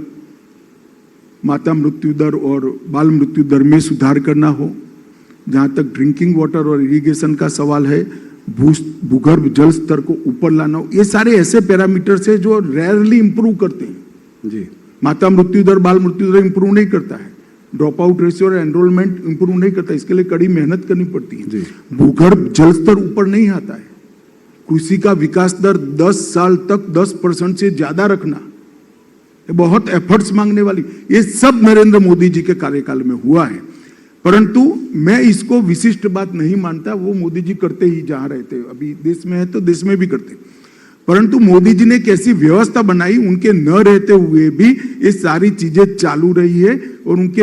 माता मृत्यु दर और बाल मृत्यु दर में सुधार करना हो, जहां तक ड्रिंकिंग वाटर और इरिगेशन का सवाल है, भूगर्भ जल स्तर को ऊपर लाना हो, ये सारे ऐसे पैरामीटर्स है जो रेयरली इंप्रूव करते हैं जी। माता मृत्यु दर, बाल मृत्यु दर इंप्रूव नहीं करता है, ड्रॉप आउट रेशियो और एनरोलमेंट इंप्रूव नहीं करता, इसके लिए कड़ी मेहनत करनी पड़ती है। भूगर्भ जल स्तर ऊपर नहीं आता है, कृषि का विकास दर 10 साल तक 10% से ज्यादा रखना, बहुत एफर्ट्स मांगने वाली, ये सब नरेंद्र मोदी जी के कार्यकाल में हुआ है। परंतु मैं इसको विशिष्ट बात नहीं मानता, वो मोदी जी करते ही जहां रहते, अभी देश में है तो देश में भी करते। परंतु मोदी जी ने कैसी व्यवस्था बनाई, उनके न रहते हुए भी ये सारी चीजें चालू रही है और उनके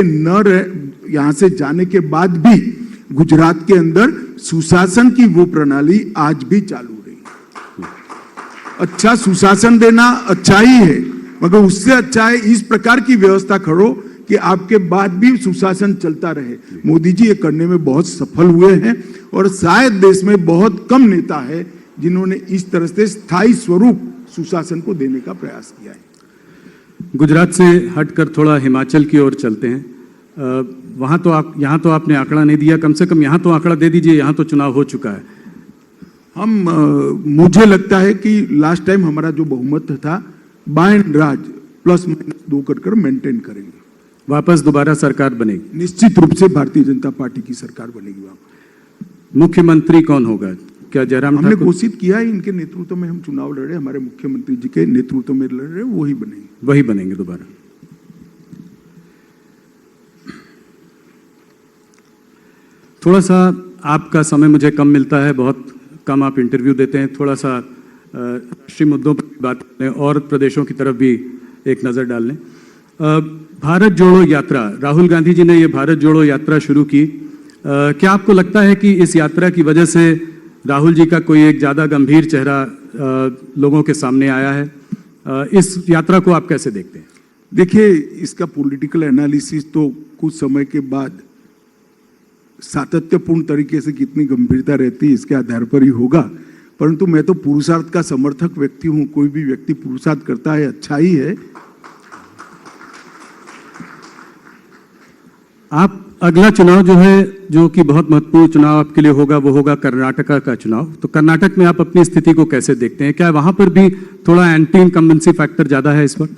यहां से जाने के बाद भी गुजरात के अंदर सुशासन की वो प्रणाली आज भी चालू रही। अच्छा सुशासन देना अच्छा ही है, मगर उससे अच्छा है इस प्रकार की व्यवस्था करो कि आपके बाद भी सुशासन चलता रहे। मोदी जी ये करने में बहुत सफल हुए हैं और शायद देश में बहुत कम नेता है जिन्होंने इस तरह से स्थायी स्वरूप सुशासन को देने का प्रयास किया है। गुजरात से हटकर थोड़ा हिमाचल की ओर चलते हैं। वहाँ तो यहाँ तो आपने आंकड़ा नहीं दिया, कम से कम यहाँ तो आंकड़ा दे दीजिए, यहाँ तो चुनाव हो चुका है। मुझे लगता है कि लास्ट टाइम हमारा जो बहुमत था बाय एंड राज +- 2 कर मेंटेन करेंगे। वापस दोबारा सरकार बनेगी? निश्चित रूप से भारतीय जनता पार्टी की सरकार बनेगी। वहां मुख्यमंत्री कौन होगा? क्या जयराम हमने ठाकुर? घोषित किया है, इनके नेतृत्व में हम चुनाव लड़ रहे, हमारे मुख्यमंत्री जी के नेतृत्व में लड़ रहे, वही बनेंगे। वही बनेंगे दोबारा। थोड़ा सा आपका समय मुझे कम मिलता है, बहुत कम आप इंटरव्यू देते हैं। थोड़ा सा राष्ट्रीय मुद्दों पर बात करें और प्रदेशों की तरफ भी एक नज़र डाल लें। भारत जोड़ो यात्रा, राहुल गांधी जी ने ये भारत जोड़ो यात्रा शुरू की। क्या आपको लगता है कि इस यात्रा की वजह से राहुल जी का कोई एक ज़्यादा गंभीर चेहरा लोगों के सामने आया है? इस यात्रा को आप कैसे देखते हैं? देखिए, इसका पॉलिटिकल एनालिसिस तो कुछ समय के बाद सातत्यपूर्ण तरीके से कितनी गंभीरता रहती है इसके आधार पर ही होगा, परंतु मैं तो पुरुषार्थ का समर्थक व्यक्ति हूं। कोई भी व्यक्ति पुरुषार्थ करता है, अच्छा ही है। आप अगला चुनाव जो है, जो कि बहुत महत्वपूर्ण चुनाव आपके लिए होगा, वो होगा कर्नाटका का चुनाव। तो कर्नाटक में आप अपनी स्थिति को कैसे देखते हैं? क्या वहां पर भी थोड़ा एंटी इनकम्बेंसी फैक्टर ज्यादा है इस वक्त?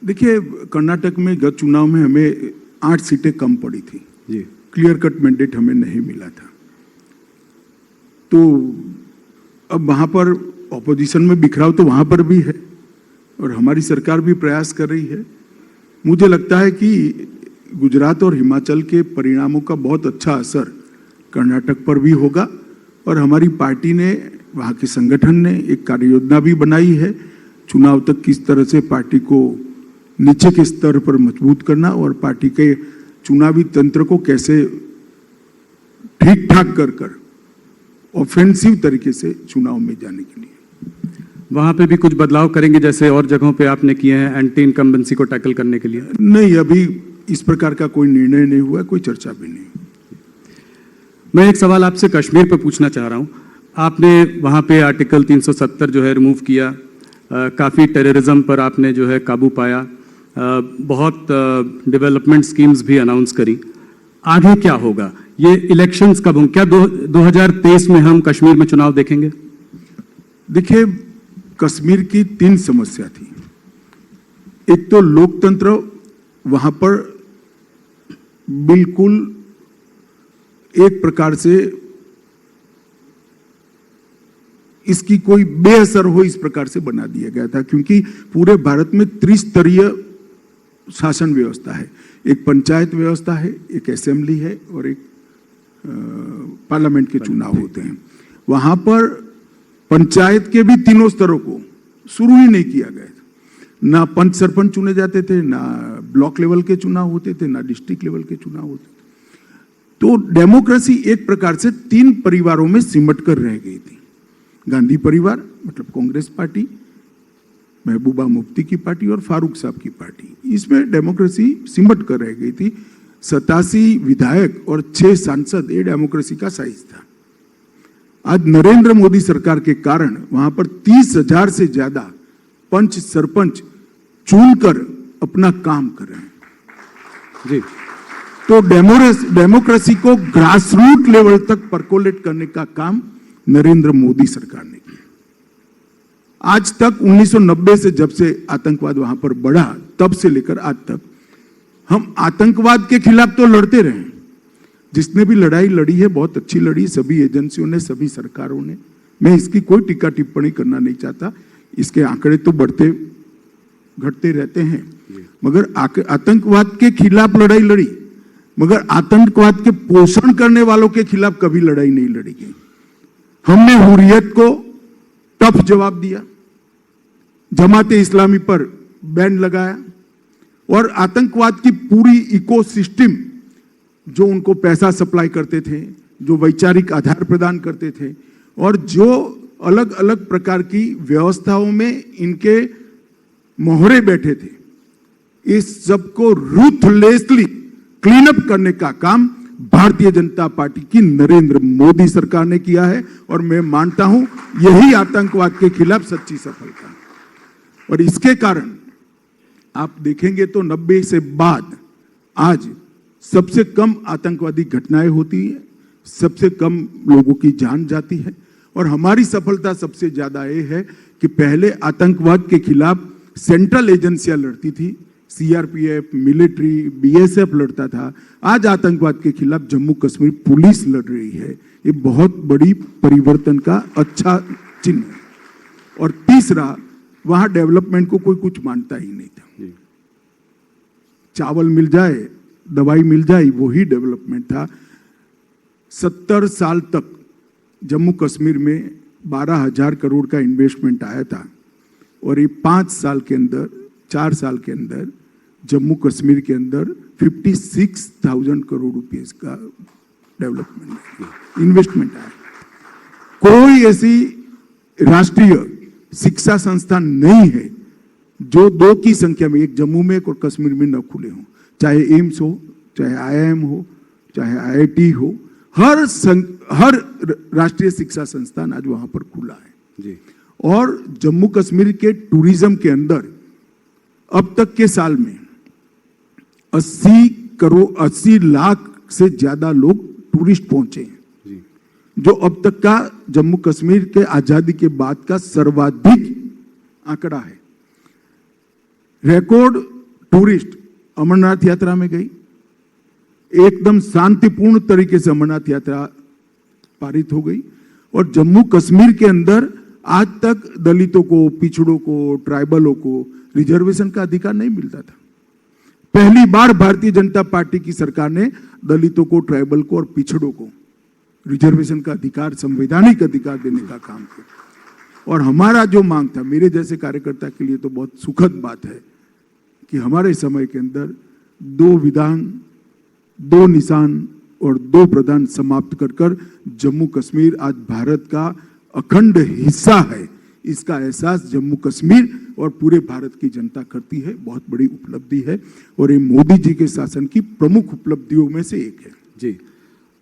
देखिए, कर्नाटक में गत चुनाव में हमें 8 सीटें कम पड़ी थी जी। क्लियर कट मैंडेट हमें नहीं मिला था, तो अब वहां पर ऑपोजिशन में बिखराव तो वहां पर भी है और हमारी सरकार भी प्रयास कर रही है। मुझे लगता है कि गुजरात और हिमाचल के परिणामों का बहुत अच्छा असर कर्नाटक पर भी होगा और हमारी पार्टी ने, वहाँ के संगठन ने एक कार्य योजना भी बनाई है चुनाव तक किस तरह से पार्टी को नीचे के स्तर पर मजबूत करना और पार्टी के चुनावी तंत्र को कैसे ठीक ठाक कर ऑफेंसिव तरीके से चुनाव में जाने के लिए। वहां पे भी कुछ बदलाव करेंगे जैसे और जगहों पे आपने किए हैं एंटी इनकम्बेंसी को टैकल करने के लिए? नहीं, अभी इस प्रकार का कोई निर्णय नहीं हुआ, कोई चर्चा भी नहीं। मैं एक सवाल आपसे कश्मीर पर पूछना चाह रहा हूं। आपने वहां पे आर्टिकल 370 जो है रिमूव किया, काफ़ी टेररिज्म पर आपने जो है काबू पाया, बहुत डेवलपमेंट स्कीम्स भी अनाउंस करी। आगे क्या होगा? ये इलेक्शंस कब होंगे? क्या 2023 में हम कश्मीर में चुनाव देखेंगे? देखिए, कश्मीर की 3 समस्या थी। एक तो लोकतंत्र वहां पर बिल्कुल एक प्रकार से इसकी कोई बेअसर हो इस प्रकार से बना दिया गया था, क्योंकि पूरे भारत में त्रिस्तरीय शासन व्यवस्था है। एक पंचायत व्यवस्था है, एक असेंबली है और एक पार्लियामेंट के चुनाव होते हैं। वहां पर पंचायत के भी 3 स्तरों को शुरू ही नहीं किया गया था। ना पंच सरपंच चुने जाते थे, ना ब्लॉक लेवल के चुनाव होते थे, ना डिस्ट्रिक्ट लेवल के चुनाव होते थे। तो डेमोक्रेसी एक प्रकार से 3 परिवारों में सिमट कर रह गई थी। गांधी परिवार मतलब कांग्रेस पार्टी, महबूबा मुफ्ती की पार्टी और फारूक साहब की पार्टी, इसमें डेमोक्रेसी सिमट कर रह गई थी। 87 विधायक और 6 सांसद, ये डेमोक्रेसी का साइज था। आज नरेंद्र मोदी सरकार के कारण वहां पर 30,000 से ज्यादा पंच सरपंच चुनकर अपना काम कर रहे हैं जी। तो डेमोक्रेसी को ग्रास रूट लेवल तक परकोलेट करने का काम नरेंद्र मोदी सरकार ने किया। आज तक 1990 से जब से आतंकवाद वहां पर बढ़ा, तब से लेकर आज तक हम आतंकवाद के खिलाफ तो लड़ते रहे। जिसने भी लड़ाई लड़ी है बहुत अच्छी लड़ी, सभी एजेंसियों ने, सभी सरकारों ने। मैं इसकी कोई टीका टिप्पणी करना नहीं चाहता, इसके आंकड़े तो बढ़ते घटते रहते हैं, मगर आतंकवाद के खिलाफ लड़ाई लड़ी, मगर आतंकवाद के पोषण करने वालों के खिलाफ कभी लड़ाई नहीं लड़ी गई। हमने हुर्रियत को टफ जवाब दिया, जमाते इस्लामी पर बैन लगाया और आतंकवाद की पूरी इकोसिस्टम, जो उनको पैसा सप्लाई करते थे, जो वैचारिक आधार प्रदान करते थे और जो अलग अलग प्रकार की व्यवस्थाओं में इनके मोहरे बैठे थे, इस सबको रूथलेसली क्लीन अप करने का काम भारतीय जनता पार्टी की नरेंद्र मोदी सरकार ने किया है और मैं मानता हूं यही आतंकवाद के खिलाफ सच्ची सफलता। और इसके कारण आप देखेंगे तो 90 से बाद आज सबसे कम आतंकवादी घटनाएं होती है, सबसे कम लोगों की जान जाती है। और हमारी सफलता सबसे ज्यादा ये है कि पहले आतंकवाद के खिलाफ सेंट्रल एजेंसियां लड़ती थी, सीआरपीएफ, मिलिट्री, बीएसएफ लड़ता था। आज आतंकवाद के खिलाफ जम्मू कश्मीर पुलिस लड़ रही है। ये बहुत बड़ी परिवर्तन का अच्छा चिन्ह है। और तीसरा, वहां डेवलपमेंट को कोई कुछ मानता ही नहीं था। चावल मिल जाए, दवाई मिल जाए, वही डेवलपमेंट था। 70 साल तक जम्मू कश्मीर में 12,000 करोड़ का इन्वेस्टमेंट आया था और ये 5 साल के अंदर, 4 साल के अंदर जम्मू कश्मीर के अंदर 56,000 करोड़ रुपीस का डेवलपमेंट इन्वेस्टमेंट आया। कोई ऐसी राष्ट्रीय शिक्षा संस्थान नहीं है जो 2 की संख्या में, एक जम्मू में एक और कश्मीर में न खुले हों। चाहे एम्स हो, चाहे आईआईएम हो, चाहे आईआईटी हो, हर राष्ट्रीय शिक्षा संस्थान आज वहां पर खुला है जी। और जम्मू कश्मीर के टूरिज्म के अंदर अब तक के साल में 80 लाख से ज्यादा लोग टूरिस्ट पहुंचे हैं जी। जो अब तक का जम्मू कश्मीर के आजादी के बाद का सर्वाधिक आंकड़ा है। रिकॉर्ड टूरिस्ट अमरनाथ यात्रा में गई, एकदम शांतिपूर्ण तरीके से अमरनाथ यात्रा पारित हो गई। और जम्मू कश्मीर के अंदर आज तक दलितों को, पिछड़ों को, ट्राइबलों को रिजर्वेशन का अधिकार नहीं मिलता था। पहली बार भारतीय जनता पार्टी की सरकार ने दलितों को, ट्राइबल को और पिछड़ों को रिजर्वेशन का अधिकार, संवैधानिक अधिकार देने का काम किया। और हमारा जो मांग था, मेरे जैसे कार्यकर्ता के लिए तो बहुत सुखद बात है कि हमारे समय के अंदर 2 विधान, 2 निशान और 2 प्रधान समाप्त कर जम्मू कश्मीर आज भारत का अखंड हिस्सा है। इसका एहसास जम्मू कश्मीर और पूरे भारत की जनता करती है। बहुत बड़ी उपलब्धि है और ये मोदी जी के शासन की प्रमुख उपलब्धियों में से एक है जी।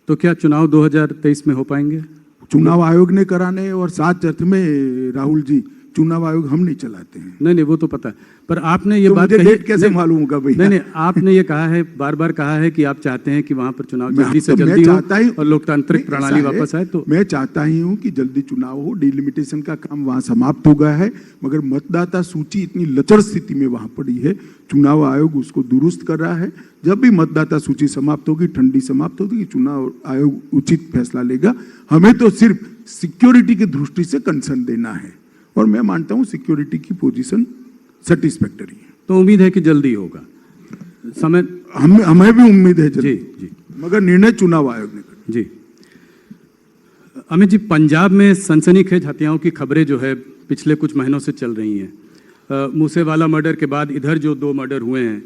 तो क्या चुनाव 2023 में हो पाएंगे? चुनाव आयोग ने कराने, और साथ अर्थ में राहुल जी, चुनाव आयोग हम नहीं चलाते हैं। नहीं, वो तो पता है, पर आपने ये तो बात मुझे कही, डेट कैसे मालूम होगा भैया? नहीं, आपने ये कहा है, बार कहा है कि आप चाहते हैं कि वहां पर चुनाव जल्दी से तो जल्दी हो ही, और लोकतांत्रिक प्रणाली वापस आए। तो मैं चाहता ही हूं कि जल्दी चुनाव हो। डिलिमिटेशन का काम वहां समाप्त हो गया है, मगर मतदाता सूची इतनी लचर स्थिति में वहां पड़ी है, चुनाव आयोग उसको दुरुस्त कर रहा है। जब भी मतदाता सूची समाप्त होगी, ठंडी समाप्त होगी, चुनाव आयोग उचित फैसला लेगा। हमें तो सिर्फ सिक्योरिटी की दृष्टि से कंसर्न देना है और मैं मानता हूं सिक्योरिटी की पोजीशन सेटिस्फैक्टरी है। तो उम्मीद है कि जल्दी होगा समय। हमें भी उम्मीद है जल्दी जी, मगर निर्णय चुनाव आयोग ने कर जी। अमित जी, पंजाब में सनसनीखेज हत्याओं की खबरें जो है पिछले कुछ महीनों से चल रही हैं। मूसेवाला मर्डर के बाद इधर जो 2 मर्डर हुए हैं,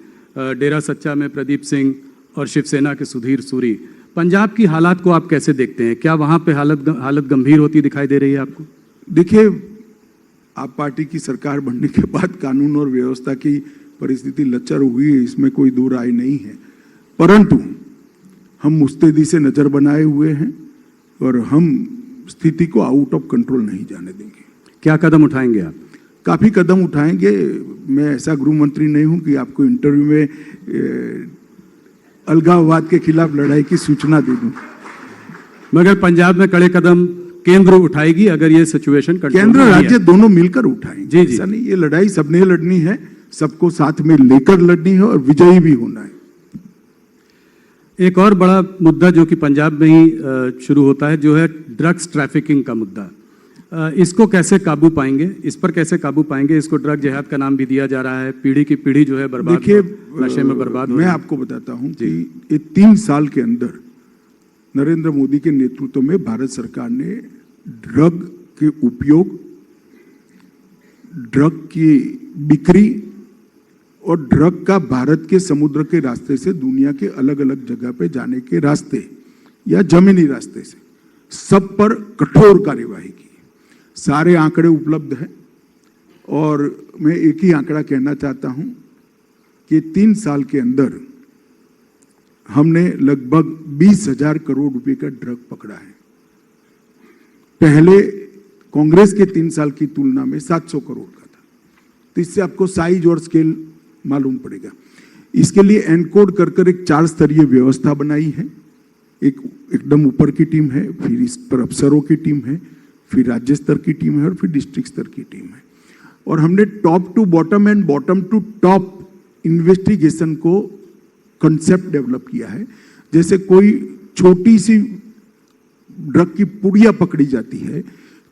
डेरा सच्चा में प्रदीप सिंह और शिवसेना के सुधीर सूरी, पंजाब की हालात को आप कैसे देखते हैं? क्या वहां पे हालत गंभीर होती दिखाई दे रही है आपको? देखिए, आप पार्टी की सरकार बनने के बाद कानून और व्यवस्था की परिस्थिति लचर हुई है, इसमें कोई दो राय नहीं है। परंतु हम मुस्तैदी से नजर बनाए हुए हैं और हम स्थिति को आउट ऑफ कंट्रोल नहीं जाने देंगे। क्या कदम उठाएंगे आप? काफी कदम उठाएंगे। मैं ऐसा गृह मंत्री नहीं हूं कि आपको इंटरव्यू में अलगाववाद के खिलाफ लड़ाई की सूचना दे दूं। मगर पंजाब में कड़े कदम केंद्र उठाएगी अगर ये सिचुएशन केंद्र राज्य दोनों मिलकर उठाएंगे। जी जी, ऐसा नहीं, ये लड़ाई सबने लड़नी है, सबको साथ में लेकर लड़नी है और विजयी भी होना है। एक और बड़ा मुद्दा जो कि पंजाब में ही शुरू होता है, जो है ड्रग्स ट्रैफिकिंग का मुद्दा। इसको कैसे काबू पाएंगे? इस पर कैसे काबू पाएंगे? इसको ड्रग जिहाद का नाम भी दिया जा रहा है। पीढ़ी की पीढ़ी जो है बर्बाद, देखिए नशे में बर्बाद हो। मैं आपको बताता हूं कि ये 3 साल के अंदर नरेंद्र मोदी के नेतृत्व में भारत सरकार ने ड्रग के उपयोग, ड्रग की बिक्री और ड्रग का भारत के समुद्र के रास्ते से दुनिया के अलग अलग जगह पे जाने के रास्ते या जमीनी रास्ते से सब पर कठोर कार्यवाही की। सारे आंकड़े उपलब्ध हैं और मैं एक ही आंकड़ा कहना चाहता हूं कि 3 साल के अंदर हमने लगभग 20,000 करोड़ रुपए का ड्रग पकड़ा है। पहले कांग्रेस के 3 साल की तुलना में 700 करोड़ का था। तो इससे आपको साइज और स्केल मालूम पड़ेगा। इसके लिए एनकोड कर एक 4 स्तरीय व्यवस्था बनाई है। एक एकदम ऊपर की टीम है, फिर इस पर अफसरों की टीम है, फिर राज्य स्तर की टीम है और फिर डिस्ट्रिक्ट स्तर की टीम है। और हमने top to bottom and bottom to top investigation को कंसेप्ट डेवलप किया है। जैसे कोई छोटी सी ड्रग की पुड़िया पकड़ी जाती है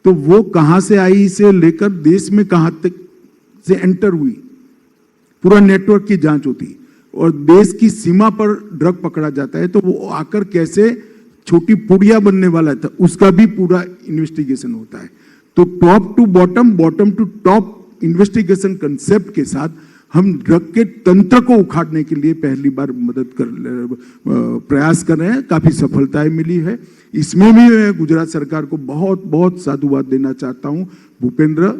तो वो कहां से आई से लेकर देश में कहां तक से एंटर हुई, पूरा नेटवर्क की जांच होती है। और देश की सीमा पर ड्रग पकड़ा जाता है तो वो आकर कैसे छोटी पुड़िया बनने वाला था, उसका भी पूरा इन्वेस्टिगेशन होता है। तो top to bottom, bottom to top investigation concept के साथ हम ड्रग के तंत्र को उखाड़ने के लिए पहली बार प्रयास कर रहे हैं। काफी सफलताएं मिली है। इसमें भी मैं गुजरात सरकार को बहुत बहुत साधुवाद देना चाहता हूं, भूपेंद्र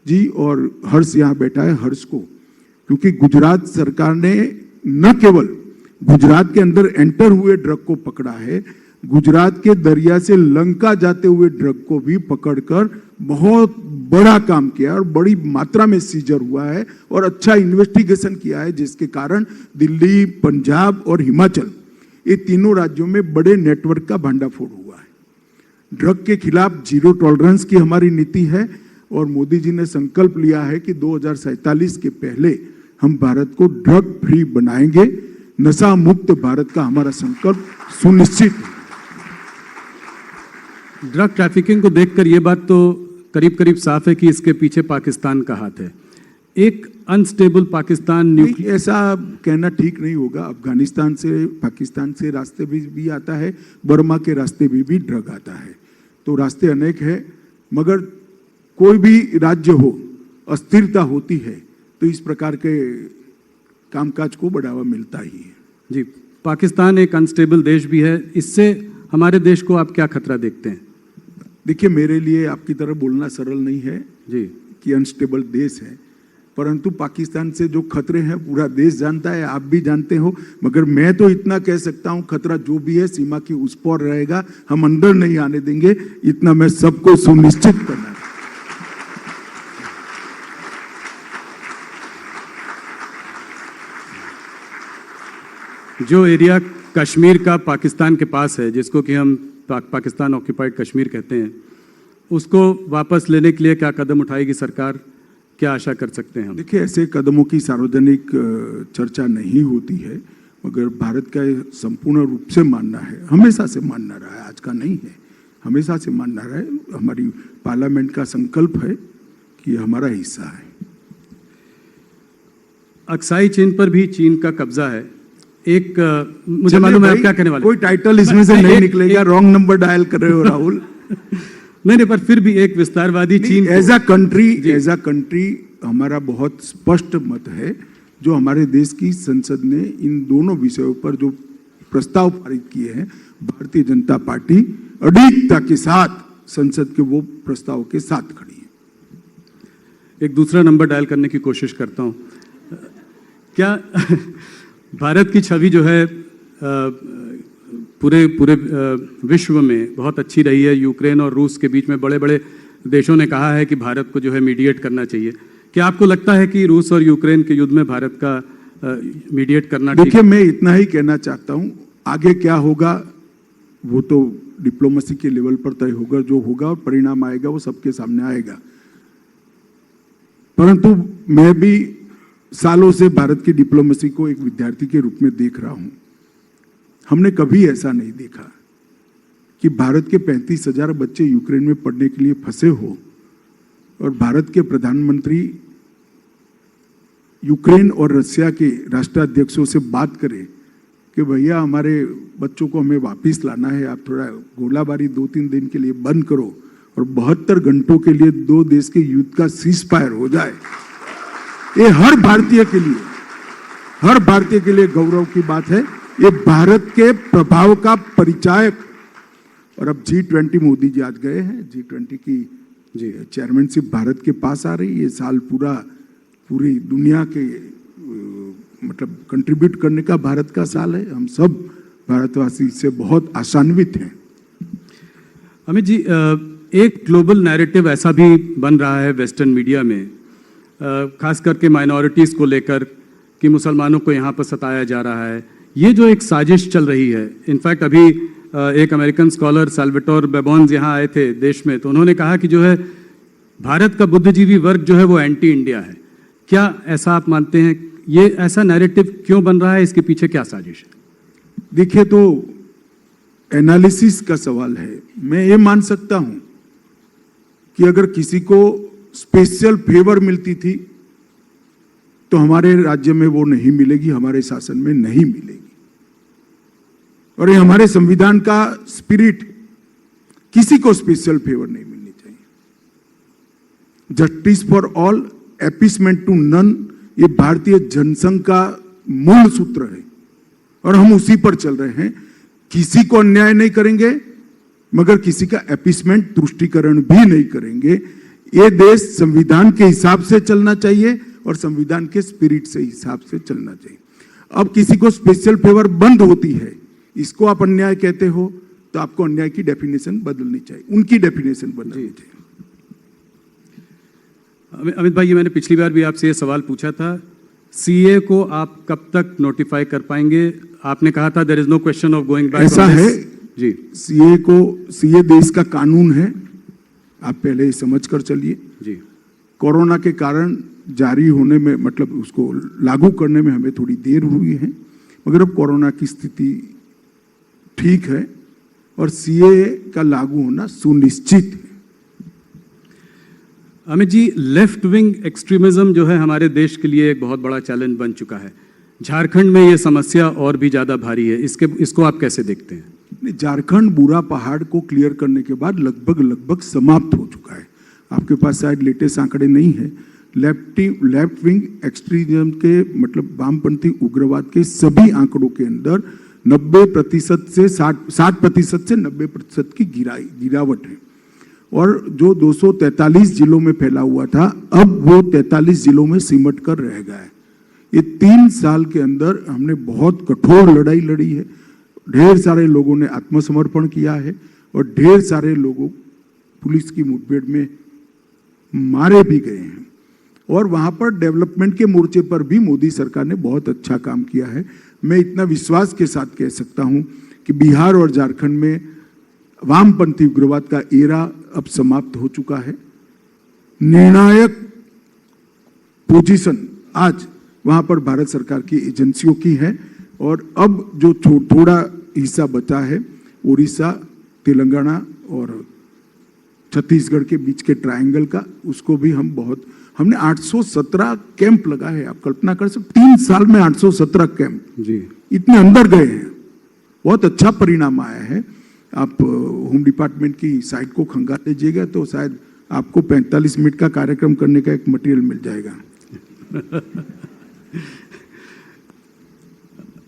जी और हर्ष यहाँ बैठा है, हर्ष को, क्योंकि गुजरात सरकार ने न केवल गुजरात के अंदर एंटर हुए ड्रग को पकड़ा है, गुजरात के दरिया से लंका जाते हुए ड्रग को भी पकड़कर बहुत बड़ा काम किया और बड़ी मात्रा में सीजर हुआ है और अच्छा इन्वेस्टिगेशन किया है, जिसके कारण दिल्ली, पंजाब और हिमाचल, ये तीनों राज्यों में बड़े नेटवर्क का भंडाफोड़ हुआ है। ड्रग के खिलाफ जीरो टॉलरेंस की हमारी नीति है और मोदी जी ने संकल्प लिया है कि 2047 के पहले हम भारत को ड्रग फ्री बनाएंगे। नशा मुक्त भारत का हमारा संकल्प सुनिश्चित है। ड्रग ट्रैफिकिंग को देखकर ये बात तो करीब करीब साफ है कि इसके पीछे पाकिस्तान का हाथ है। एक अनस्टेबल पाकिस्तान न्यूक्लियर, ऐसा कहना ठीक नहीं होगा। अफगानिस्तान से, पाकिस्तान से रास्ते भी आता है, बर्मा के रास्ते भी ड्रग आता है, तो रास्ते अनेक है। मगर कोई भी राज्य हो, अस्थिरता होती है तो इस प्रकार के कामकाज को बढ़ावा मिलता ही है। जी, पाकिस्तान एक अनस्टेबल देश भी है, इससे हमारे देश को आप क्या खतरा देखते हैं? देखिए, मेरे लिए आपकी तरह बोलना सरल नहीं है जी कि अनस्टेबल देश है, परंतु पाकिस्तान से जो खतरे हैं पूरा देश जानता है, आप भी जानते हो। मगर मैं तो इतना कह सकता हूं, खतरा जो भी है सीमा की उस पार रहेगा, हम अंदर नहीं आने देंगे, इतना मैं सबको सुनिश्चित करना। जो एरिया कश्मीर का पाकिस्तान के पास है, जिसको कि हम पाकिस्तान ऑक्यूपाइड कश्मीर कहते हैं, उसको वापस लेने के लिए क्या कदम उठाएगी सरकार, क्या आशा कर सकते हैं हम? देखिए, ऐसे कदमों की सार्वजनिक चर्चा नहीं होती है, मगर भारत का संपूर्ण रूप से मानना है, हमेशा से मानना रहा है, आज का नहीं है, हमेशा से मानना रहा है। हमारी पार्लियामेंट का संकल्प है कि हमारा हिस्सा है। अक्साई चीन पर भी चीन का कब्जा है। एक मुझे मालूम है आप क्या कहने वाले, कोई टाइटल इसमें से नहीं निकलेगा। रॉन्ग नंबर डायल कर रहे हो राहुल। नहीं, पर फिर भी एक विस्तारवादी चीन एज अ कंट्री हमारा बहुत स्पष्ट मत है, जो हमारे देश की संसद ने इन दोनों विषयों पर जो प्रस्ताव पारित किए हैं, भारतीय जनता पार्टी अडिगता के साथ संसद के वो प्रस्ताव के साथ खड़ी है। एक दूसरा नंबर डायल करने की कोशिश करता हूं। क्या भारत की छवि जो है पूरे विश्व में बहुत अच्छी रही है। यूक्रेन और रूस के बीच में बड़े बड़े देशों ने कहा है कि भारत को जो है मीडिएट करना चाहिए। क्या आपको लगता है कि रूस और यूक्रेन के युद्ध में भारत का मीडिएट करना? देखिए, मैं इतना ही कहना चाहता हूं, आगे क्या होगा वो तो डिप्लोमेसी के लेवल पर तय होगा। जो होगा और परिणाम आएगा वो सबके सामने आएगा। परंतु मैं भी सालों से भारत की डिप्लोमेसी को एक विद्यार्थी के रूप में देख रहा हूं। हमने कभी ऐसा नहीं देखा कि भारत के 35,000 बच्चे यूक्रेन में पढ़ने के लिए फंसे हो और भारत के प्रधानमंत्री यूक्रेन और रशिया के राष्ट्राध्यक्षों से बात करें कि भैया हमारे बच्चों को हमें वापस लाना है, आप थोड़ा गोलाबारी 2-3 दिन के लिए बंद करो और 72 घंटों के लिए 2 देश के युद्ध का सीज फायर हो जाए। ये हर भारतीय के लिए गौरव की बात है। ये भारत के प्रभाव का परिचायक। और अब G20 मोदी जी आज गए हैं, G20 की चेयरमैनशिप भारत के पास आ रही है। ये साल पूरी दुनिया के मतलब कंट्रीब्यूट करने का भारत का साल है। हम सब भारतवासी इससे बहुत आशान्वित हैं। अमित जी, एक ग्लोबल नैरेटिव ऐसा भी बन रहा है वेस्टर्न मीडिया में खास करके माइनॉरिटीज़ को लेकर कि मुसलमानों को यहाँ पर सताया जा रहा है, ये जो एक साजिश चल रही है। इनफैक्ट अभी एक अमेरिकन स्कॉलर साल्वाटोर बेबॉन्स यहाँ आए थे देश में, तो उन्होंने कहा कि जो है भारत का बुद्धिजीवी वर्ग जो है वो एंटी इंडिया है। क्या ऐसा आप मानते हैं? ये ऐसा नैरेटिव क्यों बन रहा है? इसके पीछे क्या साजिश है? देखिए, तो एनालिसिस का सवाल है। मैं ये मान सकता हूं कि अगर किसी को स्पेशल फेवर मिलती थी तो हमारे राज्य में वो नहीं मिलेगी, हमारे शासन में नहीं मिलेगी। और ये हमारे संविधान का स्पिरिट, किसी को स्पेशल फेवर नहीं मिलनी चाहिए। Justice for all, appeasement to none, ये भारतीय जनसंघ का मूल सूत्र है और हम उसी पर चल रहे हैं। किसी को अन्याय नहीं करेंगे, मगर किसी का एपीसमेंट, तुष्टीकरण भी नहीं करेंगे। ये देश संविधान के हिसाब से चलना चाहिए और संविधान के स्पिरिट से हिसाब से चलना चाहिए। अब किसी को स्पेशल फेवर बंद होती है, इसको आप अन्याय कहते हो, तो आपको अन्याय की डेफिनेशन बदलनी चाहिए, उनकी डेफिनेशन बदलनी चाहिए। अमित भाई, ये मैंने पिछली बार भी आपसे ये सवाल पूछा था, सीए को आप कब तक नोटिफाई कर पाएंगे? आपने कहा था there is no question of going back. ऐसा है जी, सीए देश का कानून है, आप पहले ही समझ कर चलिए। जी, कोरोना के कारण जारी होने में, मतलब उसको लागू करने में हमें थोड़ी देर हुई है, मगर अब कोरोना की स्थिति ठीक है और सीए का लागू होना सुनिश्चित है। Amit ji, left wing extremism जो है हमारे देश के लिए एक बहुत बड़ा चैलेंज बन चुका है। झारखंड में ये समस्या और भी ज्यादा भारी है, इसको आप कैसे देखते हैं? झारखंड बुरा पहाड़ को क्लियर करने के बाद लगभग समाप्त हो चुका है। आपके पास शायद लेटेस्ट आंकड़े नहीं है। लेफ्ट विंग एक्सट्रीमिज्म के, मतलब वामपंथी उग्रवाद के सभी आंकड़ों के अंदर 90% से 60% से 90% की गिरावट है। और जो 243 जिलों में फैला हुआ था, अब वो 43 जिलों में सिमट कर रह गया है। ये 3 साल के अंदर हमने बहुत कठोर लड़ाई लड़ी है। ढेर सारे लोगों ने आत्मसमर्पण किया है और ढेर सारे लोगों पुलिस की मुठभेड़ में मारे भी गए हैं। और वहां पर डेवलपमेंट के मोर्चे पर भी मोदी सरकार ने बहुत अच्छा काम किया है। मैं इतना विश्वास के साथ कह सकता हूं कि बिहार और झारखंड में वामपंथी उग्रवाद का एरा अब समाप्त हो चुका है। निर्णायक पोजीशन आज वहां पर भारत सरकार की एजेंसियों की है और अब जो थोड़ा हिस्सा बचा है, उड़ीसा, तेलंगाना और छत्तीसगढ़ के बीच के ट्रायंगल का, उसको भी हमने 817 कैंप लगा है। आप कल्पना कर सकते, 3 साल में 817 कैंप जी, इतने अंदर गए हैं। बहुत अच्छा परिणाम आया है। आप होम डिपार्टमेंट की साइट को खंगाल लीजिएगा तो शायद आपको 45 मिनट का कार्यक्रम करने का एक मटेरियल मिल जाएगा।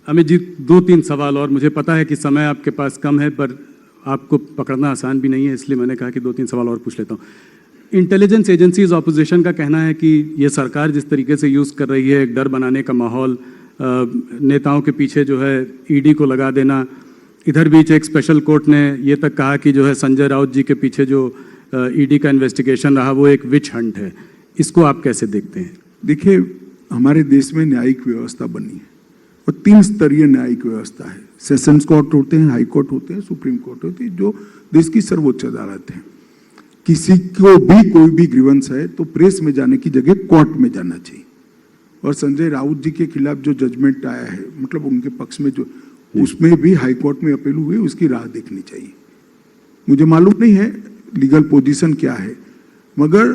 अमित जी, 2-3 सवाल और। मुझे पता है कि समय आपके पास कम है, पर आपको पकड़ना आसान भी नहीं है, इसलिए मैंने कहा कि 2-3 सवाल और पूछ लेता हूँ। इंटेलिजेंस एजेंसीज, ऑपोजिशन का कहना है कि ये सरकार जिस तरीके से यूज़ कर रही है, एक डर बनाने का माहौल, नेताओं के पीछे जो है ईडी को लगा देना। इधर बीच एक स्पेशल कोर्ट ने ये तक कहा कि जो है संजय राउत जी के पीछे जो ईडी का इन्वेस्टिगेशन रहा वो एक विच हंट है। इसको आप कैसे देखते हैं? देखिए, हमारे देश में न्यायिक व्यवस्था बनी है और 3 स्तरीय न्यायिक व्यवस्था है। सेशंस कोर्ट होते हैं, हाई कोर्ट होते हैं, सुप्रीम कोर्ट होती है, जो देश की सर्वोच्च अदालत है। किसी को भी कोई भी ग्रीवेंस है तो प्रेस में जाने की जगह कोर्ट में जाना चाहिए। और संजय राउत जी के खिलाफ जो जजमेंट आया है, मतलब उनके पक्ष में जो, उसमें भी हाई कोर्ट में अपील हुई, उसकी राह देखनी चाहिए। मुझे मालूम नहीं है लीगल पोजीशन क्या है, मगर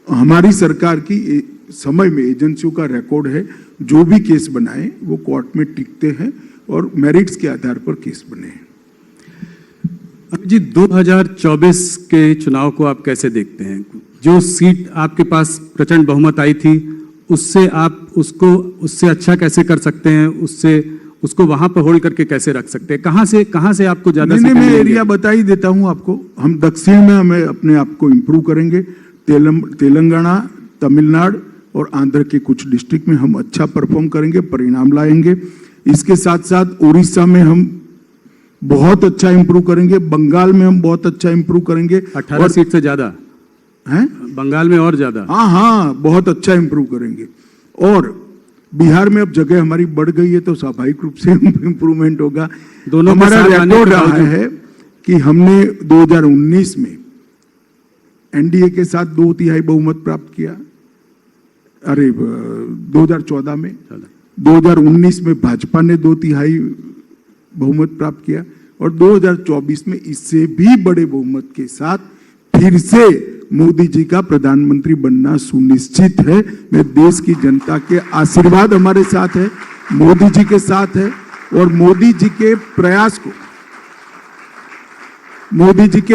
हमारी सरकार की समय में एजेंसियों का रिकॉर्ड है, जो भी केस बनाए वो कोर्ट में टिकते हैं और मेरिट्स के आधार पर केस बने हैं। जी, 2024 के चुनाव को आप कैसे देखते हैं? जो सीट आपके पास प्रचंड बहुमत आई थी, उससे आप उससे अच्छा कैसे कर सकते हैं? उसको वहां पर होल्ड करके कैसे रख सकते हैं? कहां से आपको ज्यादा? मैं एरिया बता ही देता हूं आपको। हम दक्षिण में हमें अपने आप को इम्प्रूव करेंगे। तेलंगाना, तमिलनाडु और आंध्र के कुछ डिस्ट्रिक्ट में हम अच्छा परफॉर्म करेंगे, परिणाम लाएंगे। इसके साथ साथ उड़ीसा में हम बहुत अच्छा इंप्रूव करेंगे, बंगाल में हम बहुत अच्छा इंप्रूव करेंगे। 18 सीट से ज्यादा हैं? बंगाल में और ज्यादा। हाँ हाँ, बहुत अच्छा इंप्रूव करेंगे। और बिहार में अब जगह हमारी बढ़ गई है तो स्वाभाविक रूप से इंप्रूवमेंट होगा। दोनों के हमारा साथ आने रिकॉर्ड के रहा बावजूद- है कि हमने 2019 में एनडीए के साथ 2/3 बहुमत प्राप्त किया। अरे 2014 में, 2019 में भाजपा ने 2/3 बहुमत प्राप्त किया और 2024 में इससे भी बड़े बहुमत के साथ फिर से मोदी जी का प्रधानमंत्री बनना सुनिश्चित है। मैं देश की जनता के आशीर्वाद हमारे साथ है, मोदी जी के साथ है और मोदी जी के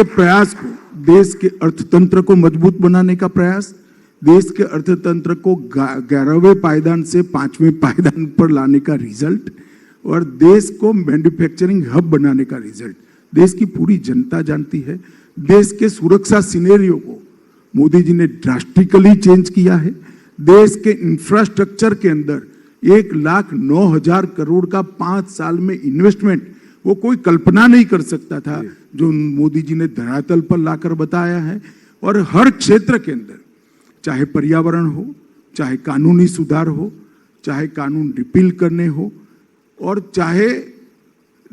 प्रयास को देश के अर्थतंत्र को मजबूत बनाने का प्रयास, देश के अर्थतंत्र को 11वें पायदान से 5वें पायदान पर लाने का रिजल्ट और देश को मैन्युफैक्चरिंग हब बनाने का रिजल्ट देश की पूरी जनता जानती है। देश के सुरक्षा सिनेरियो को मोदी जी ने ड्रास्टिकली चेंज किया है। देश के इंफ्रास्ट्रक्चर के अंदर 1,09,000 करोड़ का 5 साल में इन्वेस्टमेंट वो कोई कल्पना नहीं कर सकता था, जो मोदी जी ने धरातल पर लाकर बताया है। और हर क्षेत्र के अंदर, चाहे पर्यावरण हो, चाहे कानूनी सुधार हो, चाहे कानून रिपील करने हो और चाहे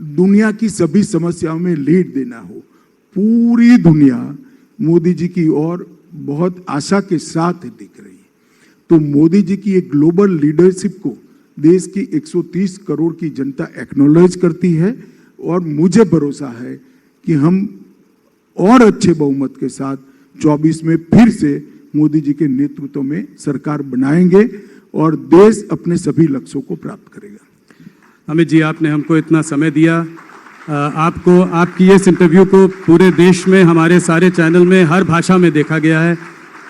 दुनिया की सभी समस्याओं में लीड देना हो, पूरी दुनिया मोदी जी की ओर बहुत आशा के साथ दिख रही है। तो मोदी जी की एक ग्लोबल लीडरशिप को देश की 130 करोड़ की जनता एक्नॉलेज करती है और मुझे भरोसा है कि हम और अच्छे बहुमत के साथ 24 में फिर से मोदी जी के नेतृत्व में सरकार बनाएंगे और देश अपने सभी लक्ष्यों को प्राप्त करेगा। अमित जी, आपने हमको इतना समय दिया। आपको, आपकी इस इंटरव्यू को पूरे देश में हमारे सारे चैनल में हर भाषा में देखा गया है।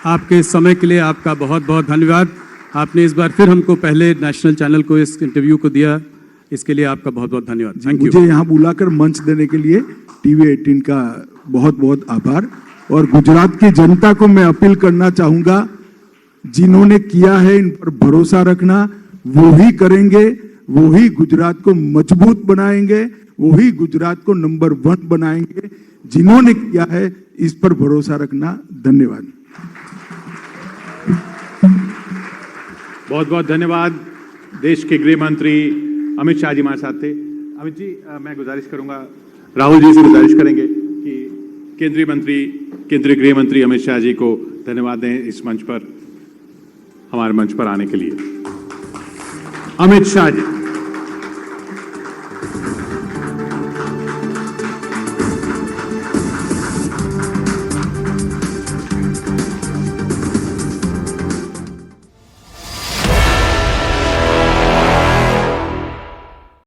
आपके इस समय के लिए आपका बहुत बहुत धन्यवाद। आपने इस बार फिर हमको पहले नेशनल चैनल को इस इंटरव्यू को दिया, इसके लिए आपका बहुत बहुत धन्यवाद। Thank you. मुझे यहाँ बुलाकर मंच देने के लिए टीवी 18 का बहुत बहुत आभार। और गुजरात की जनता को मैं अपील करना चाहूंगा, जिन्होंने किया है इन पर भरोसा रखना, वो ही करेंगे, वो ही गुजरात को मजबूत बनाएंगे, वो ही गुजरात को नंबर 1 बनाएंगे। जिन्होंने किया है इस पर भरोसा रखना। धन्यवाद। बहुत बहुत धन्यवाद। देश के गृह मंत्री अमित शाह जी हमारे साथ थे। अमित जी, मैं गुजारिश करूंगा, राहुल जी से गुजारिश करेंगे कि केंद्रीय गृह मंत्री अमित शाह जी को धन्यवाद दें इस मंच पर, हमारे मंच पर आने के लिए। अमित शाह जी।